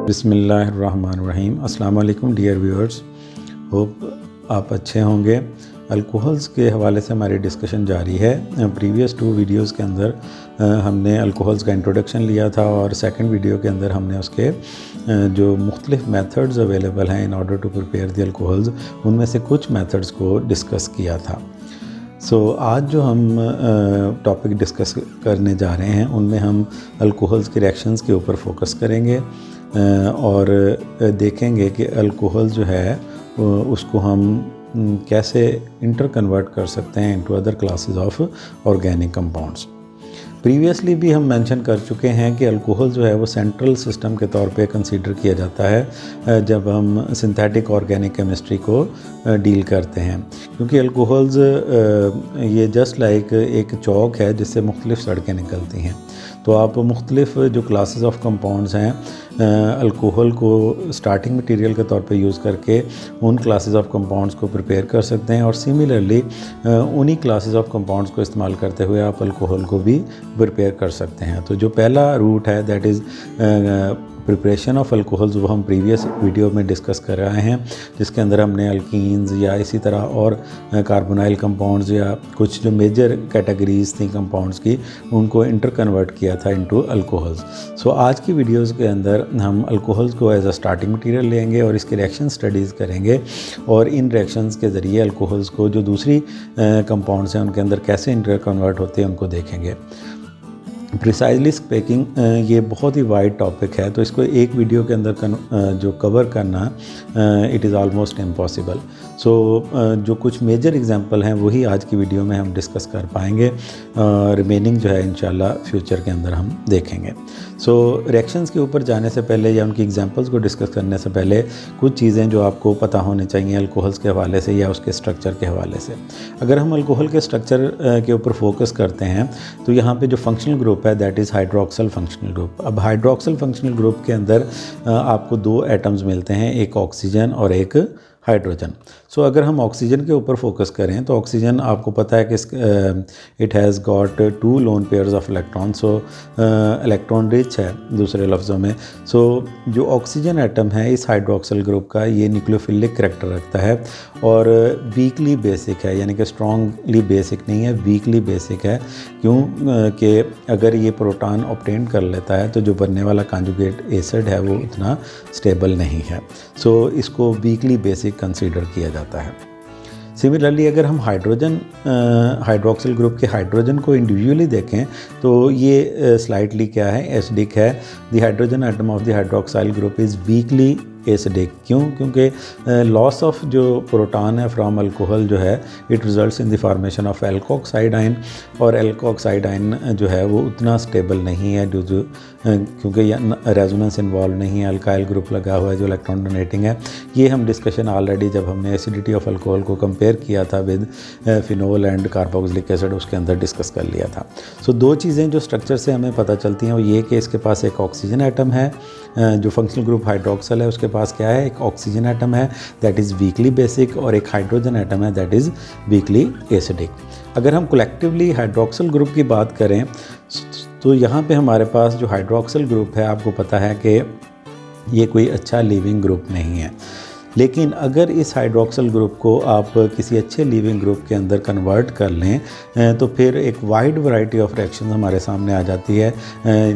बिस्मिल्लाहिर्रहमानिर्रहीम। अस्सलाम वालेकुम डियर व्यूअर्स, होप आप अच्छे होंगे। अल्कोहल्स के हवाले से हमारी डिस्कशन जारी है। प्रीवियस 2 वीडियोस के अंदर हमने अल्कोहल्स का इंट्रोडक्शन लिया था और सेकंड वीडियो के अंदर हमने उसके जो मुख्तलिफ मेथड्स अवेलेबल हैं in order to prepare the alcohols, उनमें से कुछ मेथड्स को डिस्कस किया था। आज जो हम टॉपिक डिस्कस करने जा रहे हैं उनमें हम अल्कोहल्स के रिएक्शंस के ऊपर फोकस करेंगे और देखेंगे कि अल्कोहल जो है उसको हम कैसे इंटर कन्वर्ट कर सकते हैं into other classes of organic compounds. Previously भी हम मेंशन कर चुके हैं कि अल्कोहल जो है वो सेंट्रल सिस्टम के तौर पे कंसीडर किया जाता है जब हम सिंथेटिक ऑर्गेनिक केमिस्ट्री को डील करते हैं, क्योंकि अल्कोहल्स ये जस्ट लाइक एक चौक है जिससे मुख्तलिफ सड़कें निकलती हैं। तो आप मुख्तलिफ जो क्लासेस ऑफ कंपाउंड्स हैं अल्कोहल को स्टार्टिंग मटेरियल के तौर पे यूज़ करके उन क्लासेस ऑफ कंपाउंड्स को प्रिपेयर कर सकते हैं और सिमिलरली उन्हीं क्लासेस ऑफ कंपाउंड्स को इस्तेमाल करते हुए आप अल्कोहल को भी प्रिपेयर कर सकते हैं। तो जो पहला रूट है that is preparation of alcohols, वो हम प्रीवियस वीडियो में डिस्कस कर रहे हैं, जिसके अंदर हमने अल्कीन्स या इसी तरह और कार्बोनाइल कंपाउंड्स या कुछ जो मेजर कैटेगरीज थी कंपाउंड्स की उनको इंटर कन्वर्ट किया था इनटू अल्कोहल्स। आज की वीडियोस के अंदर हम अल्कोहल्स को एज अ स्टार्टिंग मटेरियल लेंगे और इसके रिएक्शन स्टडीज़ करेंगे और इन रिएक्शंस के ज़रिए अल्कोहल्स को जो दूसरी कंपाउंड्स हैं उनके अंदर कैसे इंटर कन्वर्ट होते हैं उनको देखेंगे। प्रिसाइजली स्पीकिंग ये बहुत ही वाइड टॉपिक है, तो इसको एक वीडियो के अंदर जो कवर करना इट इज़ ऑलमोस्ट इम्पॉसिबल। जो कुछ मेजर एग्जांपल हैं वही आज की वीडियो में हम डिस्कस कर पाएंगे, रिमेनिंग जो है इंशाल्लाह फ्यूचर के अंदर हम देखेंगे। रिएक्शंस के ऊपर जाने से पहले या उनकी एग्जांपल्स को डिस्कस करने से पहले कुछ चीज़ें जो आपको पता होनी चाहिए अल्कोहल्स के हवाले से या उसके स्ट्रक्चर के हवाले से। अगर हम अल्कोहल के स्ट्रक्चर के ऊपर फोकस करते हैं तो यहाँ पे जो फंक्शनल ग्रुप है that is hydroxyl functional group. अब हाइड्रोक्सल फंक्शनल ग्रुप के अंदर आपको 2 एटम्स मिलते हैं, एक ऑक्सीजन और एक हाइड्रोजन। अगर हम ऑक्सीजन के ऊपर फोकस करें तो ऑक्सीजन आपको पता है कि it has got 2 lone pairs of electron, electron rich है दूसरे लफ्ज़ों में। जो ऑक्सीजन एटम है इस हाइड्रोक्सल ग्रुप का ये न्यूक्लियोफिलिक करैक्टर रखता है और वीकली बेसिक है, यानी कि स्ट्रॉन्गली बेसिक नहीं है, वीकली बेसिक है। क्यों कि अगर ये प्रोटॉन ऑब्टेन कर लेता है तो जो बनने वाला कॉन्जुगेट एसिड है वो उतना स्टेबल नहीं है, इसको वीकली बेसिक कंसीडर किया जाता है। सिमिलरली अगर हम हाइड्रोक्सिल ग्रुप के हाइड्रोजन को इंडिविजुअली देखें तो ये स्लाइटली क्या है, एसिडिक है। The hydrogen atom of the hydroxyl group is weakly acidic. क्यों? क्योंकि लॉस ऑफ जो प्रोटॉन है फ्रॉम अल्कोहल जो है it results in the formation of alkoxide ion, और एल्कोक्साइड आयन जो है वो उतना स्टेबल नहीं है क्योंकि रेजोनेंस इन्वॉल्व नहीं है, अल्काइल ग्रुप लगा हुआ है जो इलेक्ट्रॉन डोनेटिंग है। ये हम डिस्कशन ऑलरेडी जब हमने एसिडिटी ऑफ अल्कोहल को कंपेयर किया था with phenol and carboxylic acid उसके अंदर डिस्कस कर लिया था। 2 चीज़ें जो स्ट्रक्चर से हमें पता चलती हैं वो ये कि इसके पास एक ऑक्सीजन एटम है, जो फंक्शनल ग्रुप हाइड्रोक्सल है उसके पास क्या है, एक ऑक्सीजन एटम है दैट इज़ वीकली बेसिक और एक हाइड्रोजन एटम है दैट इज़ वीकली एसिडिक। अगर हम कलेक्टिवली हाइड्रोक्सल ग्रुप की बात करें तो यहाँ पे हमारे पास जो हाइड्रोक्सल ग्रुप है आपको पता है कि ये कोई अच्छा लिविंग ग्रुप नहीं है, लेकिन अगर इस हाइड्रोक्सल ग्रुप को आप किसी अच्छे लिविंग ग्रुप के अंदर कन्वर्ट कर लें तो फिर एक वाइड वैरायटी ऑफ रिएक्शन हमारे सामने आ जाती है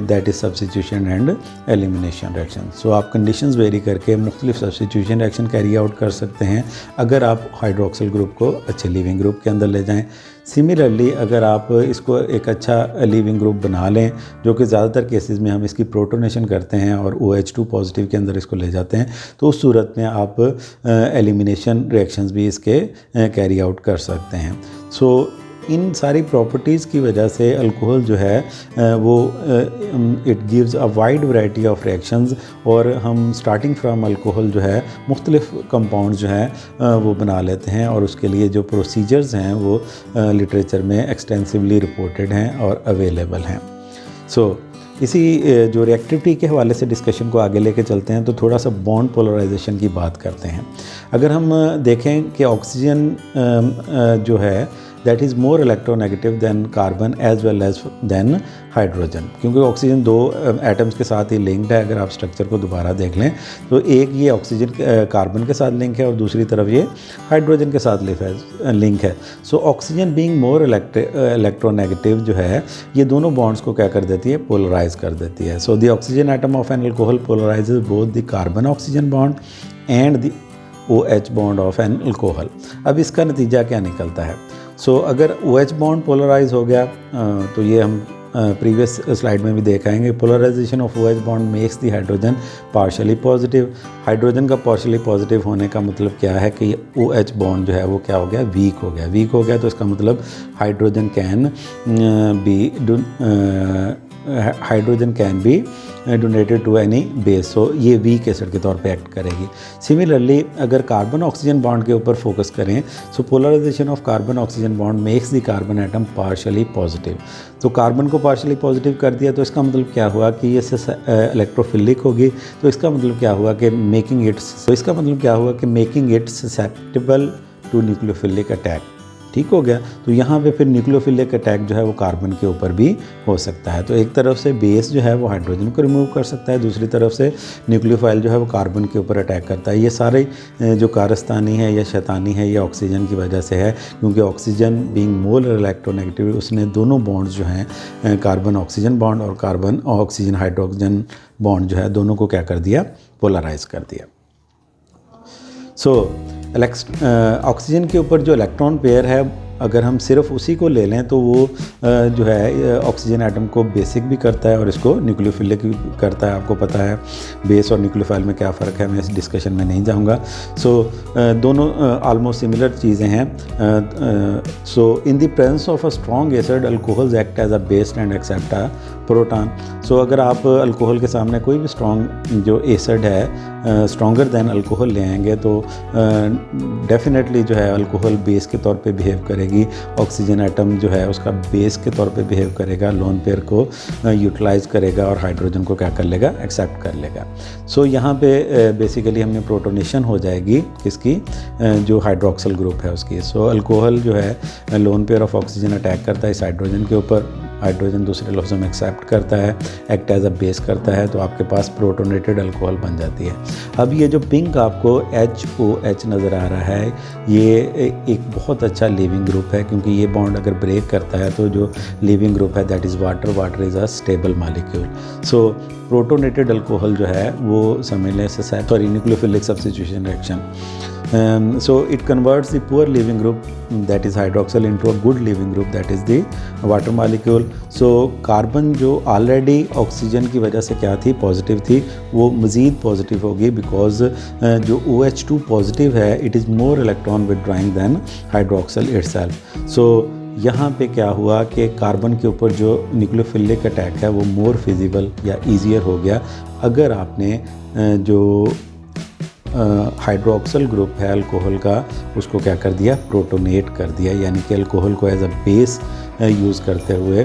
that is substitution and elimination reaction. आप कंडीशंस वेरी करके मुख्तलिफ सब्स्टिट्यूशन रिएक्शन कैरी आउट कर सकते हैं अगर आप हाइड्रोक्सल ग्रुप को अच्छे लिविंग ग्रुप के अंदर ले जाएँ। सिमिलरली अगर आप इसको एक अच्छा लिविंग ग्रुप बना लें, जो कि ज़्यादातर केसेस में हम इसकी प्रोटोनेशन करते हैं और OH2 पॉजिटिव के अंदर इसको ले जाते हैं, तो उस सूरत में आप एलिमिनेशन रिएक्शंस भी इसके कैरी आउट कर सकते हैं। इन सारी प्रॉपर्टीज़ की वजह से अल्कोहल जो है वो it gives a wide variety of reactions, और हम स्टार्टिंग फ्राम अल्कोहल जो है मुख्तलिफ कंपाउंड्स जो हैं वो बना लेते हैं और उसके लिए जो प्रोसीजर्स हैं वो लिटरेचर में एक्सटेंसिवली रिपोर्टेड हैं और अवेलेबल हैं। इसी जो रिएक्टिविटी के हवाले से डिस्कशन को आगे लेके चलते हैं तो थोड़ा सा बॉन्ड पोलराइजेशन की बात करते हैं। अगर हम देखें कि ऑक्सीजन जो है that is more electronegative than carbon as well as than hydrogen, क्योंकि ऑक्सीजन दो एटम्स के साथ ही लिंक्ड है। अगर आप स्ट्रक्चर को दोबारा देख लें तो एक ये ऑक्सीजन कार्बन के साथ लिंक है और दूसरी तरफ ये हाइड्रोजन के साथ लिंक है। So oxygen being more electronegative जो है ये दोनों बॉन्ड्स को क्या कर देती है, पोलराइज कर देती है। So the oxygen atom of an alcohol polarises both the carbon oxygen bond and the OH bond of an alcohol. अब इसका नतीजा क्या निकलता है? सो अगर OH बॉन्ड पोलराइज हो गया तो ये हम प्रीवियस स्लाइड में भी देखाएंगे, polarisation of OH bond makes the hydrogen partially positive. Hydrogen का पार्शियली पॉजिटिव होने का मतलब क्या है कि OH बॉन्ड जो है वो क्या हो गया, वीक हो गया। वीक हो गया तो इसका मतलब hydrogen can be donated to any base. So ये वीक एसिड के तौर पे एक्ट करेगी। सिमिलरली अगर कार्बन ऑक्सीजन बॉन्ड के ऊपर फोकस करें, so polarisation of carbon oxygen bond makes the carbon atom partially positive. तो कार्बन को पार्शियली पॉजिटिव कर दिया तो इसका मतलब क्या हुआ कि ये इलेक्ट्रोफिलिक होगी। तो इसका मतलब क्या हुआ कि making it susceptible to nucleophilic attack. ठीक हो गया। तो यहाँ पे फिर न्यूक्लियोफिलिक अटैक जो है वो कार्बन के ऊपर भी हो सकता है। तो एक तरफ से बेस जो है वो हाइड्रोजन को रिमूव कर सकता है, दूसरी तरफ से न्यूक्लियोफाइल जो है वो कार्बन के ऊपर अटैक करता है। ये सारे जो कारस्तानी है या शैतानी है ये ऑक्सीजन की वजह से है, क्योंकि ऑक्सीजन बीइंग मोर इलेक्ट्रोनेगेटिव उसने दोनों बॉन्ड्स जो हैं कार्बन ऑक्सीजन बॉन्ड और कार्बन ऑक्सीजन हाइड्रोजन बॉन्ड जो है दोनों को क्या कर दिया, पोलराइज कर दिया। सो ऑक्सीजन के ऊपर जो इलेक्ट्रॉन पेयर है अगर हम सिर्फ उसी को ले लें तो वो जो है ऑक्सीजन एटम को बेसिक भी करता है और इसको न्यूक्लियोफिलिक भी करता है। आपको पता है बेस और न्यूक्लियोफाइल में क्या फ़र्क है, मैं इस डिस्कशन में नहीं जाऊंगा। सो दोनों ऑलमोस्ट सिमिलर चीज़ें हैं। So in the presence of a strong acid alcohols act as a base and accept a proton. So अगर आप अल्कोहल के सामने कोई भी स्ट्रॉन्ग जो एसिड है स्ट्रॉन्गर दैन अल्कोहल ले आएंगे तो डेफिनेटली जो है अल्कोहल बेस के तौर पे बिहेव करेगी। ऑक्सीजन एटम जो है उसका बेस के तौर पे बिहेव करेगा, लोन पेयर को यूटिलाइज करेगा और हाइड्रोजन को क्या कर लेगा, एक्सेप्ट कर लेगा। सो यहाँ पे बेसिकली हमें प्रोटोनेशन हो जाएगी किसकी, जो हाइड्रोक्सिल ग्रुप है उसकी। सो अल्कोहल जो है lone pair of oxygen attack करता है इस हाइड्रोजन के ऊपर, हाइड्रोजन दूसरे लफ्ज़ों में एक्सेप्ट करता है, एक्ट एज अ बेस करता है, तो आपके पास प्रोटोनेटेड अल्कोहल बन जाती है। अब ये जो पिंक आपको HOH नज़र आ रहा है ये एक बहुत अच्छा लीविंग ग्रुप है, क्योंकि ये बॉन्ड अगर ब्रेक करता है तो जो लीविंग ग्रुप है that is water, water is a stable molecule. So protonated alcohol जो है वो समझ लें sorry nucleophilic substitution reaction. So it converts the poor leaving group that is hydroxyl into a good leaving group that is the water molecule. So carbon जो already oxygen की वजह से क्या थी, पॉजिटिव थी, वो मज़ीद पॉजिटिव होगी बिकॉज जो OH2 पॉजिटिव है it is more electron withdrawing than hydroxyl itself. So यहाँ पे क्या हुआ कि कार्बन के ऊपर जो न्यूक्लियोफिलिक अटैक है वो मोर फिजिबल या ईजियर हो गया अगर आपने जो हाइड्रोक्सिल ग्रुप है अल्कोहल का उसको क्या कर दिया, प्रोटोनेट कर दिया, यानी कि अल्कोहल को एज अ बेस यूज़ करते हुए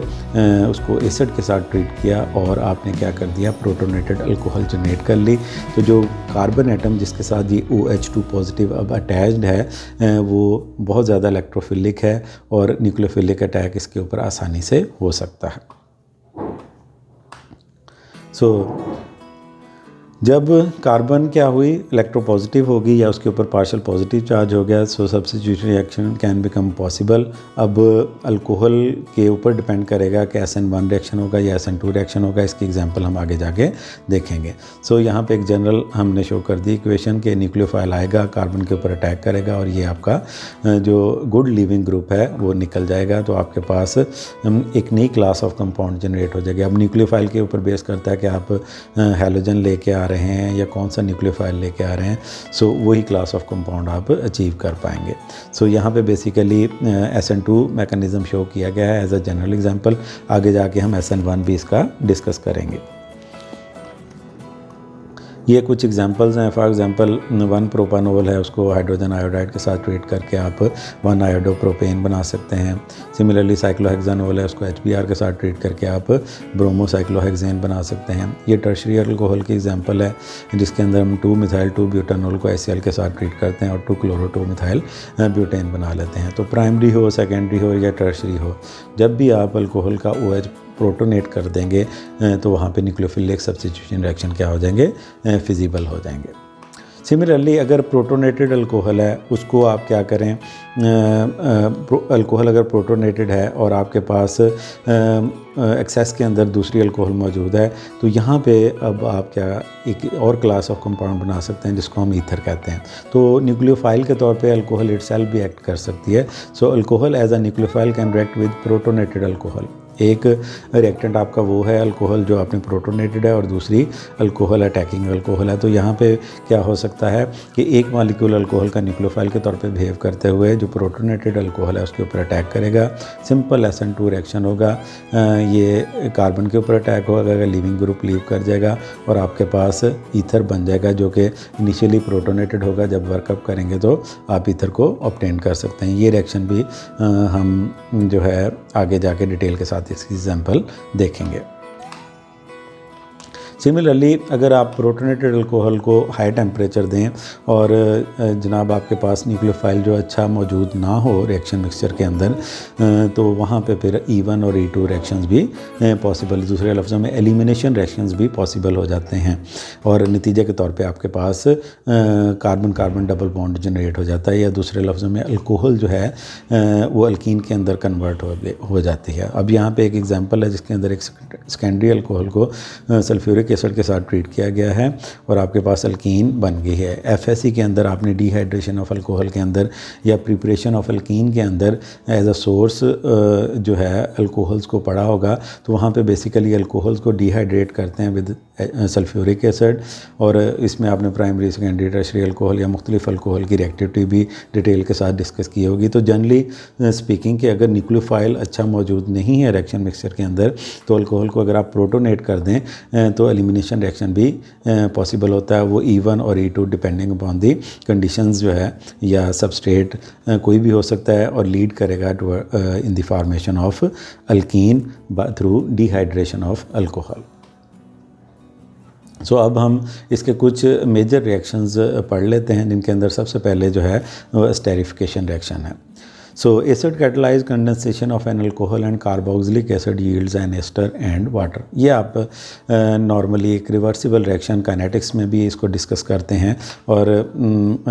उसको एसिड के साथ ट्रीट किया और आपने क्या कर दिया, प्रोटोनेटेड अल्कोहल जनरेट कर ली। तो जो कार्बन एटम जिसके साथ ये OH2 पॉजिटिव अब अटैच्ड है वो बहुत ज़्यादा इलेक्ट्रोफिलिक है और न्यूक्लियोफिलिक अटैक इसके ऊपर आसानी से हो सकता है। सो जब कार्बन क्या हुई, इलेक्ट्रोपॉजिटिव होगी या उसके ऊपर पार्शियल पॉजिटिव चार्ज हो गया, so substitution reaction can become possible. अब अल्कोहल के ऊपर डिपेंड करेगा कि SN1 रिएक्शन होगा या SN2 रिएक्शन होगा। इसकी एग्जांपल हम आगे जाके देखेंगे। सो यहाँ पे एक जनरल हमने शो कर दी इक्वेशन के न्यूक्लियोफाइल आएगा, कार्बन के ऊपर अटैक करेगा और ये आपका जो गुड लिविंग ग्रुप है वो निकल जाएगा। तो आपके पास एक नई क्लास ऑफ कंपाउंड जनरेट हो जाएगी। अब न्यूक्लियोफाइल के ऊपर बेस करता है कि आप हैलोजन लेके आ रहे हैं या कौन सा न्यूक्लियोफाइल लेके आ रहे हैं, सो वही क्लास ऑफ कंपाउंड आप अचीव कर पाएंगे। सो यहाँ पे बेसिकली SN2 मैकेनिज्म शो किया गया है एज अ जनरल एग्जांपल। आगे जाके हम SN1 भी इसका डिस्कस करेंगे। ये कुछ एग्जांपल्स हैं। फॉर एग्जांपल 1 प्रोपानोल है, उसको हाइड्रोजन आयोडाइड के साथ ट्रीट करके आप 1 आयोडोप्रोपेन बना सकते हैं। सिमिलरली साइक्लोहेक्सानोल है, उसको HBr के साथ ट्रीट करके आप ब्रोमोसाइक्लोहेक्सेन बना सकते हैं। ये टर्शरी अल्कोहल की एग्जांपल है जिसके अंदर हम 2-मिथाइल 2-ब्यूटानोल को HCl के साथ ट्रीट करते हैं और 2-क्लोरो-2-मिथाइल ब्यूटेन बना लेते हैं। तो प्राइमरी हो, सेकेंडरी हो या टर्शरी हो, जब भी आप अल्कोहल का OH प्रोटोनेट कर देंगे तो वहाँ पे न्यूक्लियोफिलिक सब्स्टिट्यूशन रिएक्शन क्या हो जाएंगे, फिजिबल हो जाएंगे। सिमिलरली अगर प्रोटोनेटेड अल्कोहल है, उसको आप क्या करें, अल्कोहल अगर प्रोटोनेटेड है और आपके पास एक्सेस के अंदर दूसरी अल्कोहल मौजूद है, तो यहाँ पे अब आप क्या एक और क्लास ऑफ कंपाउंड बना सकते हैं जिसको हम ईथर कहते हैं। तो न्यूक्लियोफाइल के तौर पे अल्कोहल इटसेल्फ भी एक्ट कर सकती है। So alcohol as a nucleophile can react with protonated alcohol. एक रिएक्टेंट आपका वो है अल्कोहल जो आपने प्रोटोनेटेड है और दूसरी अल्कोहल अटैकिंग अल्कोहल है। तो यहाँ पे क्या हो सकता है कि एक मॉलिक्यूल अल्कोहल का न्यूक्लियोफाइल के तौर पे बिहेव करते हुए जो प्रोटोनेटेड अल्कोहल है उसके ऊपर अटैक करेगा। सिंपल SN2 रिएक्शन होगा, ये कार्बन के ऊपर अटैक होगा, लीविंग ग्रुप लीव कर जाएगा और आपके पास ईथर बन जाएगा जो कि इनिशियली प्रोटोनेटेड होगा। जब वर्कअप करेंगे तो आप ईथर को ऑब्टेन कर सकते हैं। ये रिएक्शन भी हम जो है आगे जाके डिटेल के साथ इसकी एग्जाम्पल देखेंगे। सिमिलरली अगर आप प्रोटोनेटेड अल्कोहल को हाई टेम्परेचर दें और जनाब आपके पास न्यूक्लियोफाइल जो अच्छा मौजूद ना हो रिएक्शन मिक्सचर के अंदर, तो वहाँ पे फिर E1 और E2 रिएक्शंस भी पॉसिबल, दूसरे लफ्ज़ों में एलिमिनेशन रिएक्शंस भी पॉसिबल हो जाते हैं और नतीजे के तौर पे आपके पास carbon carbon double bond generate हो जाता है, या दूसरे लफ्ज़ों में अल्कोहल जो है वो अल्कीन के अंदर कन्वर्ट हो जाती है। अब यहाँ पे एक एग्जांपल है जिसके अंदर एक सेकेंडरी अल्कोहल को सल्फ्यूरिक एसिड के साथ ट्रीट किया गया है और आपके पास अल्कीन बन गई है। FSC के अंदर आपने डिहाइड्रेशन ऑफ अल्कोहल के अंदर या प्रिपरेशन ऑफ अल्कीन के अंदर एज अ सोर्स जो है अल्कोहल्स को पढ़ा होगा, तो वहाँ पे बेसिकली अल्कोहल्स को डिहाइड्रेट करते हैं विद सल्फ्यूरिक एसिड और इसमें आपने प्राइमरी सेकेंडरी टर्शरी अल्कोहल या मुख्तलिफ अल्कोहल की रिएक्टिविटी भी डिटेल के साथ डिस्कस की होगी। तो जनरली स्पीकिंग कि अगर न्यूक्लियोफाइल अच्छा मौजूद नहीं है रिएक्शन मिक्सचर के अंदर, तो अल्कोहल को अगर आप प्रोटोनेट कर दें तो एलिमिनेशन रिएक्शन भी पॉसिबल होता है। वो E1 और E2 depending upon the conditions जो है या सबस्ट्रेट कोई भी हो सकता है और लीड करेगा to in the formation of alkene through dehydration of alcohol. So अब हम इसके कुछ मेजर रिएक्शंस पढ़ लेते हैं जिनके अंदर सबसे पहले जो है वो एस्टेरिफिकेशन रिएक्शन है। So acid catalyzed condensation of an alcohol and carboxylic acid yields an ester and water। ये आप नॉर्मली एक रिवर्सिबल रिएक्शन काइनेटिक्स में भी इसको डिस्कस करते हैं और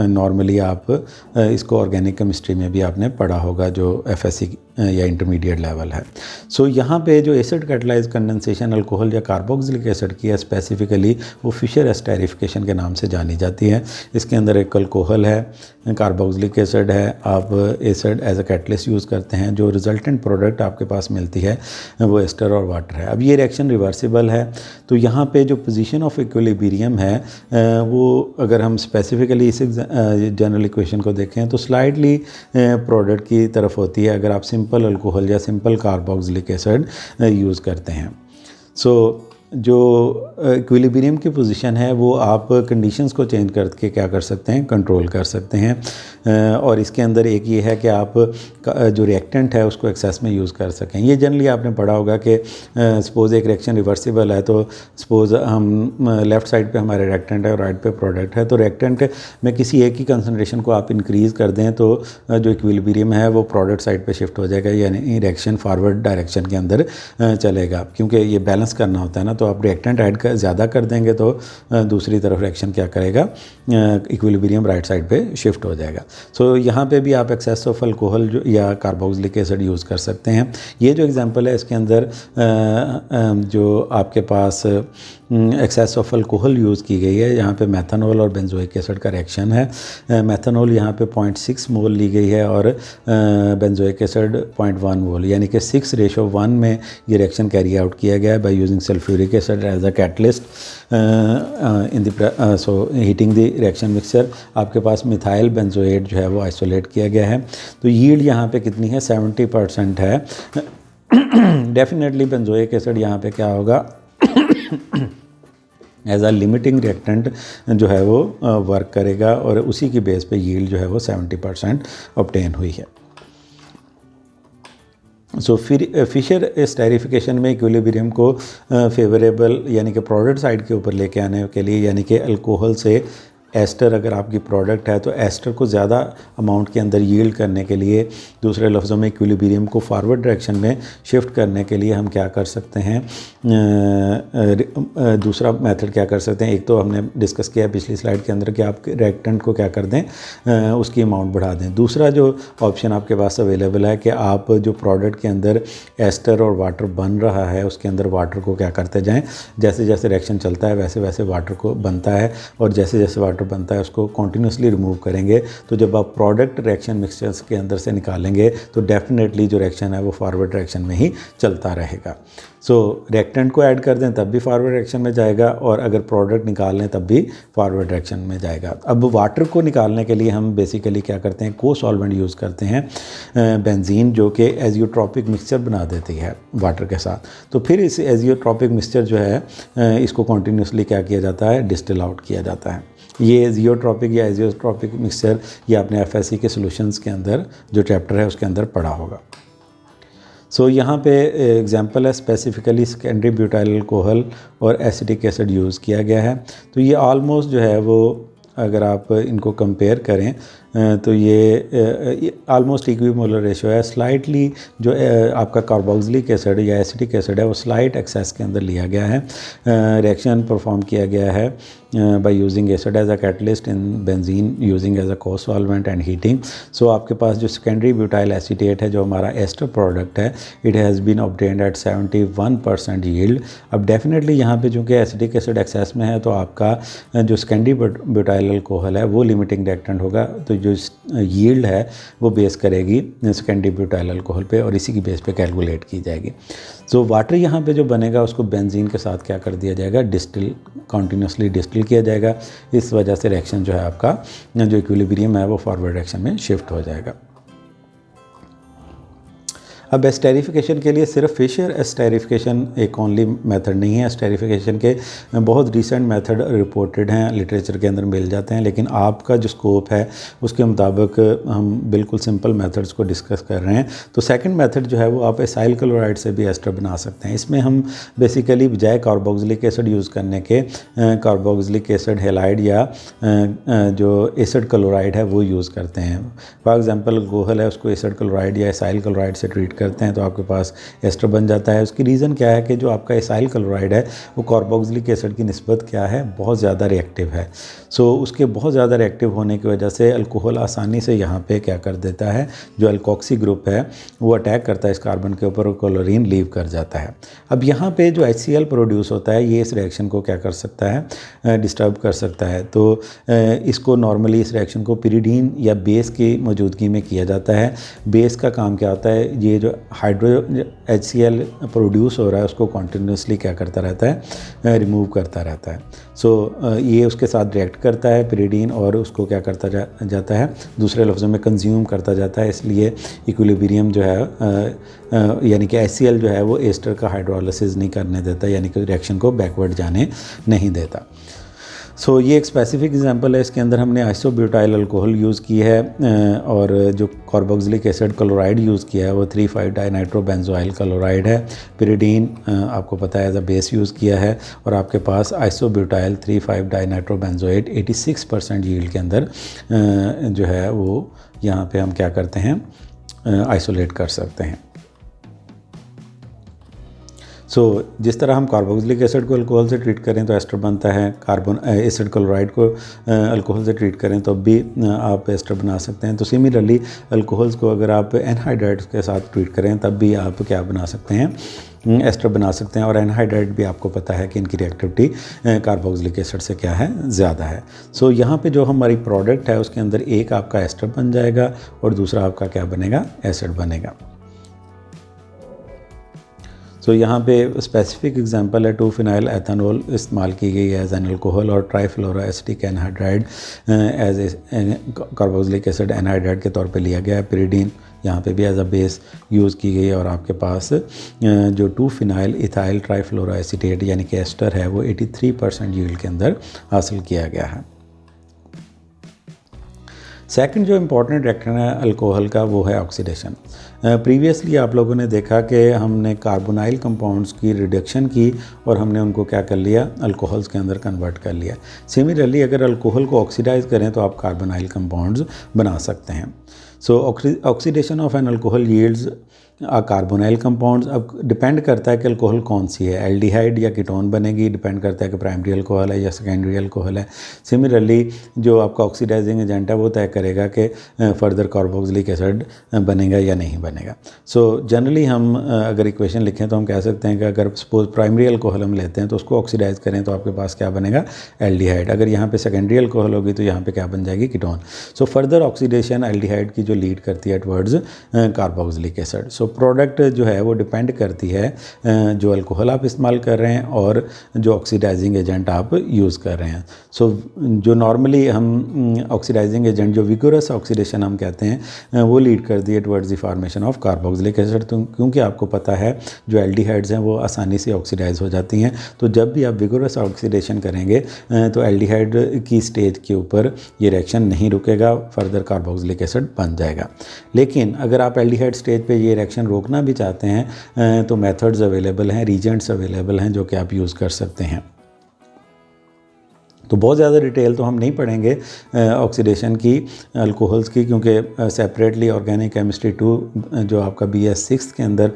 नॉर्मली आप इसको ऑर्गेनिक केमिस्ट्री में भी आपने पढ़ा होगा जो FSC या इंटरमीडिएट लेवल है। सो यहाँ पे जो एसिड कैटलाइज कंडेंसेशन अल्कोहल या कार्बोक्सिलिक एसिड की है स्पेसिफिकली वो फिशर एस्टेरिफिकेशन के नाम से जानी जाती है। इसके अंदर एक अल्कोहल है, कार्बोक्सिलिक एसिड है, आप acid as a catalyst use करते हैं, जो रिजल्टेंट प्रोडक्ट आपके पास मिलती है वो एस्टर और वाटर है। अब ये रिएक्शन रिवर्सिबल है, तो यहाँ पे जो पोजीशन ऑफ इक्विलिब्रियम है वो अगर हम स्पेसिफिकली इस जनरल इक्वेशन को देखें तो स्लाइडली प्रोडक्ट की तरफ होती है अगर आप सिंपल अल्कोहल या सिंपल कार्बोक्सिलिक एसिड यूज़ करते हैं। सो जो इक्विलिब्रियम की पोजीशन है वो आप कंडीशंस को चेंज करके क्या कर सकते हैं, कंट्रोल कर सकते हैं। और इसके अंदर एक ये है कि आप जो रिएक्टेंट है उसको एक्सेस में यूज़ कर सकें। ये जनरली आपने पढ़ा होगा कि सपोज़ एक रिएक्शन रिवर्सिबल है, तो सपोज़ हम लेफ़्ट साइड पे हमारे रिएक्टेंट है और राइट पे प्रोडक्ट है, तो रिएक्टेंट में किसी एक ही कंसनट्रेशन को आप इंक्रीज़ कर दें तो जो इक्विलिब्रियम है वो प्रोडक्ट साइड पे शिफ्ट हो जाएगा, यानी रिएक्शन फॉरवर्ड डायरेक्शन के अंदर चलेगा। क्योंकि ये बैलेंस करना होता है ना, तो आप रिएक्टेंट ऐड कर ज़्यादा कर देंगे तो दूसरी तरफ रिएक्शन क्या करेगा, इक्विलिब्रियम राइट साइड पे शिफ्ट हो जाएगा। सो यहाँ पे भी आप एक्सेस ऑफ अल्कोहल जो या कार्बोक्सिलिक एसिड यूज़ कर सकते हैं। ये जो एग्जांपल है इसके अंदर जो आपके पास एक्सेस ऑफ अल्कोहल यूज़ की गई है, यहाँ पे मेथनॉल और बेंजोइक एसिड का रिएक्शन है। मेथनॉल यहाँ पे 0.6 मोल ली गई है और बेंजोइक एसिड 0.1 मोल, यानी कि 6:1 में ये रिएक्शन कैरी आउट किया गया है by using sulphuric acid as a catalyst in the so heating the reaction mixture. आपके पास मिथाइल बेंजोएट जो है वो आइसोलेट किया गया है। तो यील्ड यहाँ पे कितनी है, 70% है। डेफिनेटली बेंजोइक एसिड यहाँ पे क्या होगा एज आ लिमिटिंग रिएक्टेंट जो है वो वर्क करेगा और उसी की बेस पे यील्ड जो है वो 70% ऑब्टेन हुई है। सो फिर फिशर स्टेरिफिकेशन में इक्विलिब्रियम को फेवरेबल यानी कि प्रोडक्ट साइड के ऊपर लेके आने के लिए, यानी कि अल्कोहल से एस्टर अगर आपकी प्रोडक्ट है तो एस्टर को ज़्यादा अमाउंट के अंदर यील्ड करने के लिए, दूसरे लफ्ज़ों में इक्विलिब्रियम को फॉरवर्ड डायरेक्शन में शिफ्ट करने के लिए हम क्या कर सकते हैं, दूसरा मेथड क्या कर सकते हैं। एक तो हमने डिस्कस किया पिछली स्लाइड के अंदर कि आप रिएक्टेंट को क्या कर दें, उसकी अमाउंट बढ़ा दें। दूसरा जो ऑप्शन आपके पास अवेलेबल है कि आप जो प्रोडक्ट के अंदर एस्टर और वाटर बन रहा है उसके अंदर वाटर को क्या करते जाएं, जैसे जैसे रिएक्शन चलता है वैसे वैसे वाटर को बनता है, और जैसे जैसे वाटर बनता है उसको कॉन्टिन्यूसली रिमूव करेंगे। तो जब आप प्रोडक्ट रिएक्शन मिक्सचर्स के अंदर से निकालेंगे तो डेफिनेटली जो रिएक्शन है वो फॉरवर्ड डायरेक्शन में ही चलता रहेगा। सो रिएक्टेंट को ऐड कर दें तब भी फॉरवर्ड डायरेक्शन में जाएगा, और अगर प्रोडक्ट निकाल लें तब भी फॉरवर्ड डायरेक्शन में जाएगा। अब वाटर को निकालने के लिए हम बेसिकली क्या करते हैं, को सॉल्वेंट यूज़ करते हैं बेंजीन, जो कि एजियोट्रॉपिक मिक्सचर बना देती है वाटर के साथ। तो फिर इस एजियोट्रॉपिक मिक्सचर जो है इसको कॉन्टीन्यूसली क्या किया जाता है, डिस्टिल आउट किया जाता है। ये जियोट्रॉपिक या एजियोट्रॉपिक मिक्सचर ये आपने एफएससी के सॉल्यूशंस के अंदर जो चैप्टर है उसके अंदर पढ़ा होगा। सो यहाँ पे एग्जांपल है, स्पेसिफिकली सेकेंडरी ब्यूटाइल अल्कोहल और एसिटिक एसिड यूज़ किया गया है। तो ये ऑलमोस्ट जो है वो अगर आप इनको कंपेयर करें तो ये ऑलमोस्ट इक्विमोलर रेशो है। स्लाइटली जो आपका कार्बोक्सिलिक एसिड या एसिटिक एसिड है वो स्लाइट एक्सेस के अंदर लिया गया है। रिएक्शन परफॉर्म किया गया है by using acid as a catalyst in benzene using as a cosolvent and heating. सो आपके पास जो सेकेंडरी ब्यूटाइल एसीटेट है जो हमारा एस्टर प्रोडक्ट है, it has been obtained at 71% yield. अब डेफिनेटली यहाँ पे चूँकि एसिटिक एसिड एक्सेस में है तो आपका जो सेकेंडरी ब्यूटाइल अल्कोहल है वो लिमिटिंग रिएक्टेंट होगा, तो जो यील्ड है वो बेस करेगी सेकेंडरी ब्यूटाइल अल्कोहल पे और इसी की बेस पे कैलकुलेट की जाएगी। सो वाटर यहाँ पे जो बनेगा उसको बेंजीन के साथ क्या कर दिया जाएगा, डिस्टिल, कॉन्टीन्यूसली डिस्टिल किया जाएगा। इस वजह से रिएक्शन जो है आपका जो इक्विलिब्रियम है वो फॉरवर्ड डायरेक्शन में शिफ्ट हो जाएगा। अब एस्टेरिफिकेशन के लिए सिर्फ फिशर एस्टेरिफिकेशन एक ओनली मेथड नहीं है। एस्टेरिफिकेशन के बहुत रिसेंट मेथड रिपोर्टेड हैं, लिटरेचर के अंदर मिल जाते हैं, लेकिन आपका जो स्कोप है उसके मुताबिक हम बिल्कुल सिंपल मेथड्स को डिस्कस कर रहे हैं। तो सेकंड मेथड जो है वो आप एसाइल क्लोराइड से भी एस्टर बना सकते हैं। इसमें हम बेसिकली बजाय कार्बोक्सिलिक एसिड यूज़ करने के कार्बोक्सिलिक एसिड हेलाइड या जो एसिड क्लोराइड है वो यूज़ करते हैं। फॉर एग्जांपल अल्कोहल है उसको एसिड क्लोराइड या एसाइल क्लोराइड से ट्रीट करते हैं तो आपके पास एस्टर बन जाता है। उसकी रीज़न क्या है कि जो आपका एसाइल क्लोराइड है वो कार्बोक्सिलिक एसिड की निस्बत क्या है, बहुत ज़्यादा रिएक्टिव है। सो उसके बहुत ज़्यादा रिएक्टिव होने की वजह से अल्कोहल आसानी से यहाँ पे क्या कर देता है, जो अल्कोक्सी ग्रुप है वो अटैक करता है इस कार्बन के ऊपर और क्लोरीन लीव कर जाता है। अब यहाँ पे जो HCl प्रोड्यूस होता है ये इस रिएक्शन को क्या कर सकता है, डिस्टर्ब कर सकता है। तो इसको नॉर्मली इस रिएक्शन को पिरिडीन या बेस की मौजूदगी में किया जाता है। बेस का काम क्या होता है, ये जो हाइड्रो HCl प्रोड्यूस हो रहा है उसको कॉन्टीन्यूसली क्या करता रहता है, रिमूव करता रहता है। सो ये उसके साथ रिएक्ट करता है पिरिडीन और उसको क्या करता जाता है, दूसरे लफ्ज़ों में कंज्यूम करता जाता है। इसलिए इक्विलिब्रियम जो है यानी कि HCl जो है वो एस्टर का हाइड्रोलिसिस नहीं करने देता, यानी कि रिएक्शन को बैकवर्ड जाने नहीं देता। सो ये एक स्पेसिफिक एग्जांपल है, इसके अंदर हमने आइसोब्यूटाइल अल्कोहल यूज़ की है और जो कार्बोक्सिलिक एसिड क्लोराइड यूज़ किया है वो 3,5-डाइनाइट्रोबेंजोइल क्लोराइड है। पिरिडीन आपको पता है एज अ बेस यूज़ किया है और आपके पास आइसोब्यूटाइल 3,5-डाइनाइट्रोबेंजोएट 86% यील्ड के अंदर जो है वो यहाँ पे हम क्या करते हैं, आइसोलेट कर सकते हैं। सो जिस तरह हम कार्बोक्सिलिक एसिड को अल्कोहल से ट्रीट करें तो एस्टर बनता है, कार्बन एसिड क्लोराइड को अल्कोहल से ट्रीट करें तो भी आप एस्टर बना सकते हैं। तो सिमिलरली अल्कोहल्स को अगर आप एनहाइड्राइड्स के साथ ट्रीट करें तब भी आप क्या बना सकते हैं, एस्टर बना सकते हैं। और एनहाइड्राइड भी आपको पता है कि इनकी रिएक्टिविटी कार्बोक्सिलिक एसिड से क्या है, ज़्यादा है। सो यहाँ पे जो हमारी प्रोडक्ट है उसके अंदर एक आपका एस्टर बन जाएगा और दूसरा आपका क्या बनेगा, एसिड बनेगा। सो यहाँ पे स्पेसिफिक एग्जांपल है 2-फिनाइल एथेनॉल इस्तेमाल की गई है एज एन अल्कोहल, और trifluoroacetic anhydride as a carboxylic acid anhydride के तौर पे लिया गया है। पिरिडीन यहाँ पे भी एज अ बेस यूज़ की गई है, और आपके पास जो 2-फिनाइल इथाइल ट्राईफ्लोरोएसिटेट यानी कि एस्टर है वो 83% यील्ड के अंदर हासिल किया गया है। सेकंड जो इम्पॉर्टेंट रिएक्शन है अल्कोहल का वो है ऑक्सीडेशन। प्रीवियसली आप लोगों ने देखा कि हमने कार्बोनाइल कंपाउंड्स की रिडक्शन की और हमने उनको क्या कर लिया, अल्कोहल्स के अंदर कन्वर्ट कर लिया। सिमिलरली अगर अल्कोहल को ऑक्सीडाइज करें तो आप कार्बोनाइल कंपाउंड्स बना सकते हैं। सो oxidation of an alcohol yields carbonyl compounds. अब डिपेंड करता है कि अल्कोहल कौन सी है, एल्डिहाइड या कीटोन बनेगी, डिपेंड करता है कि प्राइमरी अल्कोहल है या सेकेंडरी अल्कोहल है। सिमिलरली जो आपका ऑक्सीडाइजिंग एजेंट है वो तय करेगा कि फर्दर कार्बोक्सिलिक एसिड बनेगा या नहीं बनेगा। सो जनरली हम अगर इक्वेशन लिखें तो हम कह सकते हैं कि अगर सपोज प्राइमरी अल्कोहल हम लेते हैं तो उसको ऑक्सीडाइज करें तो आपके पास क्या बनेगा, एल्डिहाइड। अगर यहाँ पे सेकेंडरी अल्कोहल होगी तो यहाँ पे क्या बन जाएगी, ketone. So further oxidation aldehyde की जो लीड करती है towards carboxylic acid. So product जो है वो डिपेंड करती है जो अल्कोहल आप इस्तेमाल कर रहे हैं और जो ऑक्सीडाइजिंग एजेंट आप यूज़ कर रहे हैं। सो जो नॉर्मली हम ऑक्सीडाइजिंग एजेंट जो विगोरस ऑक्सीडेशन हम कहते हैं वो लीड करती है towards the formation of carboxylic acid. तो क्योंकि आपको पता है जो एल्डिहाइड्स हैं वो आसानी से ऑक्सीडाइज हो जाती हैं, तो जब भी आप विगोरस ऑक्सीडेशन करेंगे तो एल्डिहाइड की स्टेज के ऊपर ये रिएक्शन नहीं रुकेगा, फर्दर कार्बोक्सिलिक एसिड बन जाएगा। लेकिन अगर आप एल्डिहाइड स्टेज पे ये रिएक्शन रोकना भी चाहते हैं तो मेथड्स अवेलेबल हैं, रीजेंट्स अवेलेबल हैं जो कि आप यूज़ कर सकते हैं। तो बहुत ज़्यादा डिटेल तो हम नहीं पढ़ेंगे ऑक्सीडेशन की अल्कोहल्स की, क्योंकि सेपरेटली ऑर्गेनिक केमिस्ट्री 2 जो आपका BS 6 के अंदर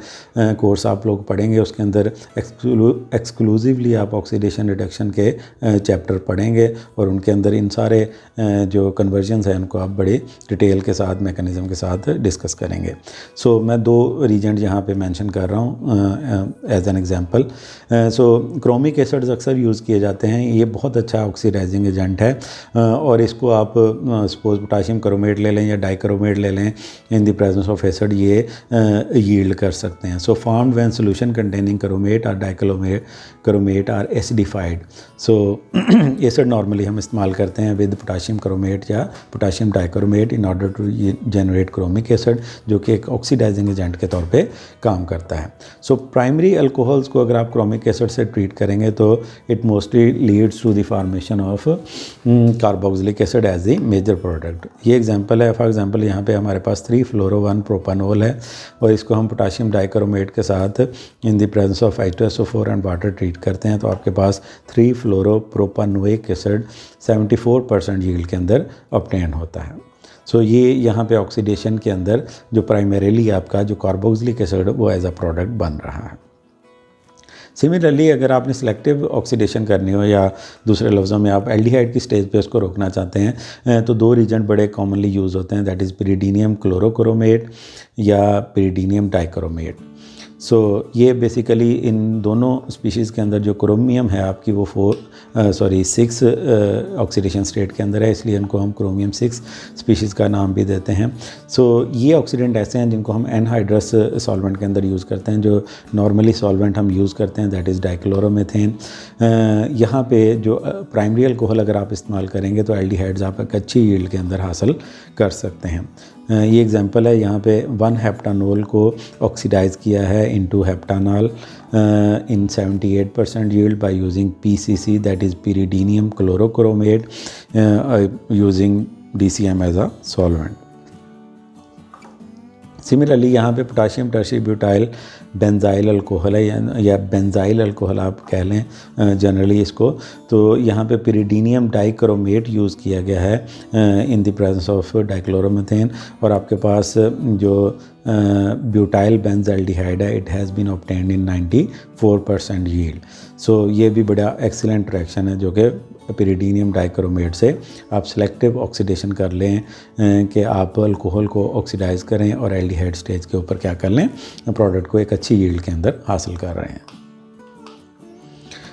कोर्स आप लोग पढ़ेंगे उसके अंदर एक्सक्लूसिवली आप ऑक्सीडेशन रिडक्शन के चैप्टर पढ़ेंगे और उनके अंदर इन सारे जो कन्वर्जन्स हैं उनको आप बड़े डिटेल के साथ मैकेनिज़्म के साथ डिस्कस करेंगे। सो मैं 2 रीजेंट यहाँ पे मेंशन कर रहा हूँ as an example. So chromic acids अक्सर यूज़ किए जाते हैं, ये बहुत अच्छा ऑक्सीडाइजिंग एजेंट है और इसको आप सपोज पोटाशियम क्रोमेट ले लें या डाइक्रोमेट ले लें in the presence of acid, ये यील्ड कर सकते हैं। So formed when solution containing chromate और dichromate are acidified. So acid normally हम इस्तेमाल करते हैं विद पोटाशियम क्रोमेट या potassium dichromate in order to generate chromic acid, जो कि एक ऑक्सीडाइजिंग एजेंट के तौर पे काम करता है। सो प्राइमरी अल्कोहल्स को अगर आप क्रोमिक एसिड से ट्रीट करेंगे तो it mostly leads to the formation of carboxylic acid as a major product. ये एग्जांपल है, फॉर एग्जांपल यहाँ पे हमारे पास 3-fluoro-1-propanol है और इसको हम पोटाशियम डाइक्रोमेट के साथ इन the presence of H2SO4 and water treat करते हैं तो आपके पास 3-fluoropropanoic एसिड 74% यील्ड के अंदर ऑब्टेन होता है। सो ये यहाँ पे ऑक्सीडेशन के अंदर जो प्राइमरीली आपका जो कार्बोक्सिलिक एसिड वो एज अ प्रोडक्ट बन रहा है। सिमिलरली अगर आपने सिलेक्टिव ऑक्सीडेशन करनी हो या दूसरे लफ्ज़ों में आप एल्डिहाइड की स्टेज पे उसको रोकना चाहते हैं तो 2 रीजेंट बड़े कॉमनली यूज़ होते हैं, दैट इज़ पिरिडीनियम क्लोरोक्रोमेट या पिरिडीनियम डाइक्रोमेट। सो ये बेसिकली इन दोनों स्पीशीज़ के अंदर जो क्रोमियम है आपकी वो 6 ऑक्सीडेशन स्टेट के अंदर है, इसलिए इनको हम क्रोमियम 6 स्पीशीज़ का नाम भी देते हैं। सो ये ऑक्सीडेंट ऐसे हैं जिनको हम एनहाइड्रस सॉल्वेंट के अंदर यूज़ करते हैं। जो नॉर्मली सॉल्वेंट हम यूज़ करते हैं दैट इज़ डाइक्लोरोमेथेन। यहाँ पे जो प्राइमरी अल्कोहल अगर आप इस्तेमाल करेंगे तो एल्डिहाइड्स आप एक अच्छी यील्ड के अंदर हासिल कर सकते हैं। ये एग्जांपल है, यहाँ पे 1-हेप्टानोल को ऑक्सीडाइज़ किया है into हेप्टानॉल in 78% yield by using PCC, that is pyridinium chlorochromate, using DCM as a solvent. Similarly यहाँ पे potassium tertiary butyl benzyl alcohol है या बेंजाइल अल्कोहल आप कह लें जनरली इसको, तो यहाँ पे पिरिडीनियम डाइक्रोमेट यूज़ किया गया है in the presence of dichloromethane और आपके पास जो ब्यूटाइल बेंजाल्डिहाइड है it has been obtained in 94% yield. So ये भी बड़ा एक्सीलेंट रिएक्शन है जो कि पिरिडीनियम डाइक्रोमेट से आप सिलेक्टिव ऑक्सीडेशन कर लें कि आप अल्कोहल को ऑक्सीडाइज़ करें और एल्डिहाइड स्टेज के ऊपर क्या कर लें, प्रोडक्ट को एक अच्छी यील्ड के अंदर हासिल कर रहे हैं।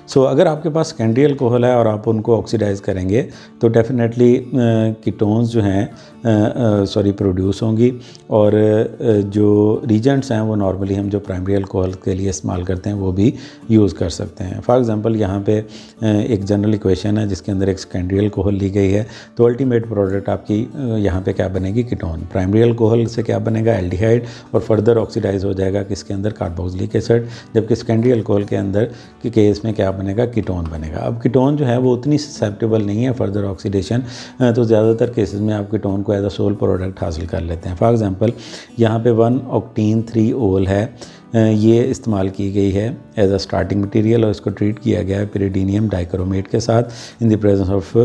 सो अगर आपके पास सेकेंडरी अल्कोहल है और आप उनको ऑक्सीडाइज़ करेंगे तो डेफिनेटली कीटोन्स जो हैं प्रोड्यूस होंगी। और जो रीजेंट्स हैं वो नॉर्मली हम जो प्राइमरी अल्कोहल के लिए इस्तेमाल करते हैं वो भी यूज़ कर सकते हैं। फॉर एग्जांपल यहाँ पे एक जनरल इक्वेशन है जिसके अंदर एक सेकेंडरी अल्कोहल ली गई है, तो अल्टीमेट प्रोडक्ट आपकी यहाँ पे क्या बनेगी, कीटोन। प्राइमरी अल्कोहल से क्या बनेगा, एल्डिहाइड, और फर्दर ऑक्सीडाइज हो जाएगा किसके अंदर, कार्बोक्सिलिक एसिड। जबकि सेकेंडरी अल्कोहल के अंदर के केस में क्या बनेगा, कीटोन बनेगा। अब कीटोन जो है वो उतनी ससेप्टेबल नहीं है फर्दर ऑक्सीडेशन, तो ज़्यादातर केसेस में आप कीटोन को एज अ सोल प्रोडक्ट हासिल कर लेते हैं। फॉर एग्जांपल यहाँ पे 1-octene 3-ol है, ये इस्तेमाल की गई है एज अ स्टार्टिंग मटेरियल और इसको ट्रीट किया गया है पिरिडीनियम डाइक्रोमेट के साथ इन द प्रेजेंस ऑफ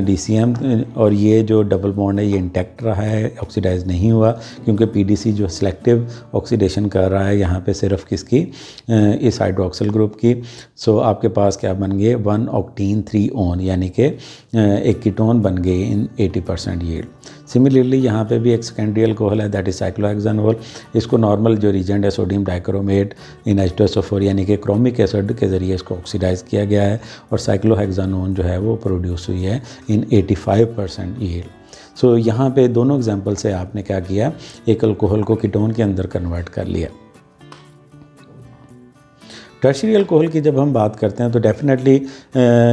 DCM। और ये जो डबल बॉन्ड है ये इंटैक्ट रहा है, ऑक्सीडाइज नहीं हुआ, क्योंकि PDC जो सिलेक्टिव ऑक्सीडेशन कर रहा है यहाँ पे सिर्फ किसकी, इस हाइड्रोक्सिल ग्रुप की। सो आपके पास क्या बन गए, 1-octene 3-on, यानी कि एक कीटोन बन गए इन 80% यील्ड। सिमिलरली यहाँ पे भी एक सेकेंडरी अल्कोहल है, दैट इज साइक्लोहेक्सानोल। इसको नॉर्मल जो रीजेंट है सोडियम डाइक्रोमेट इन H2SO4 यानी कि क्रोमिक एसिड के ज़रिए इसको ऑक्सीडाइज किया गया है, और साइक्लोहेक्सानोन जो है वो प्रोड्यूस हुई है इन 85% यील्ड। सो यहाँ पे दोनों एग्जांपल से आपने क्या किया, एक अल्कोहल को कीटोन के अंदर कन्वर्ट कर लिया। टर्शियरी अल्कोहल की जब हम बात करते हैं तो डेफिनेटली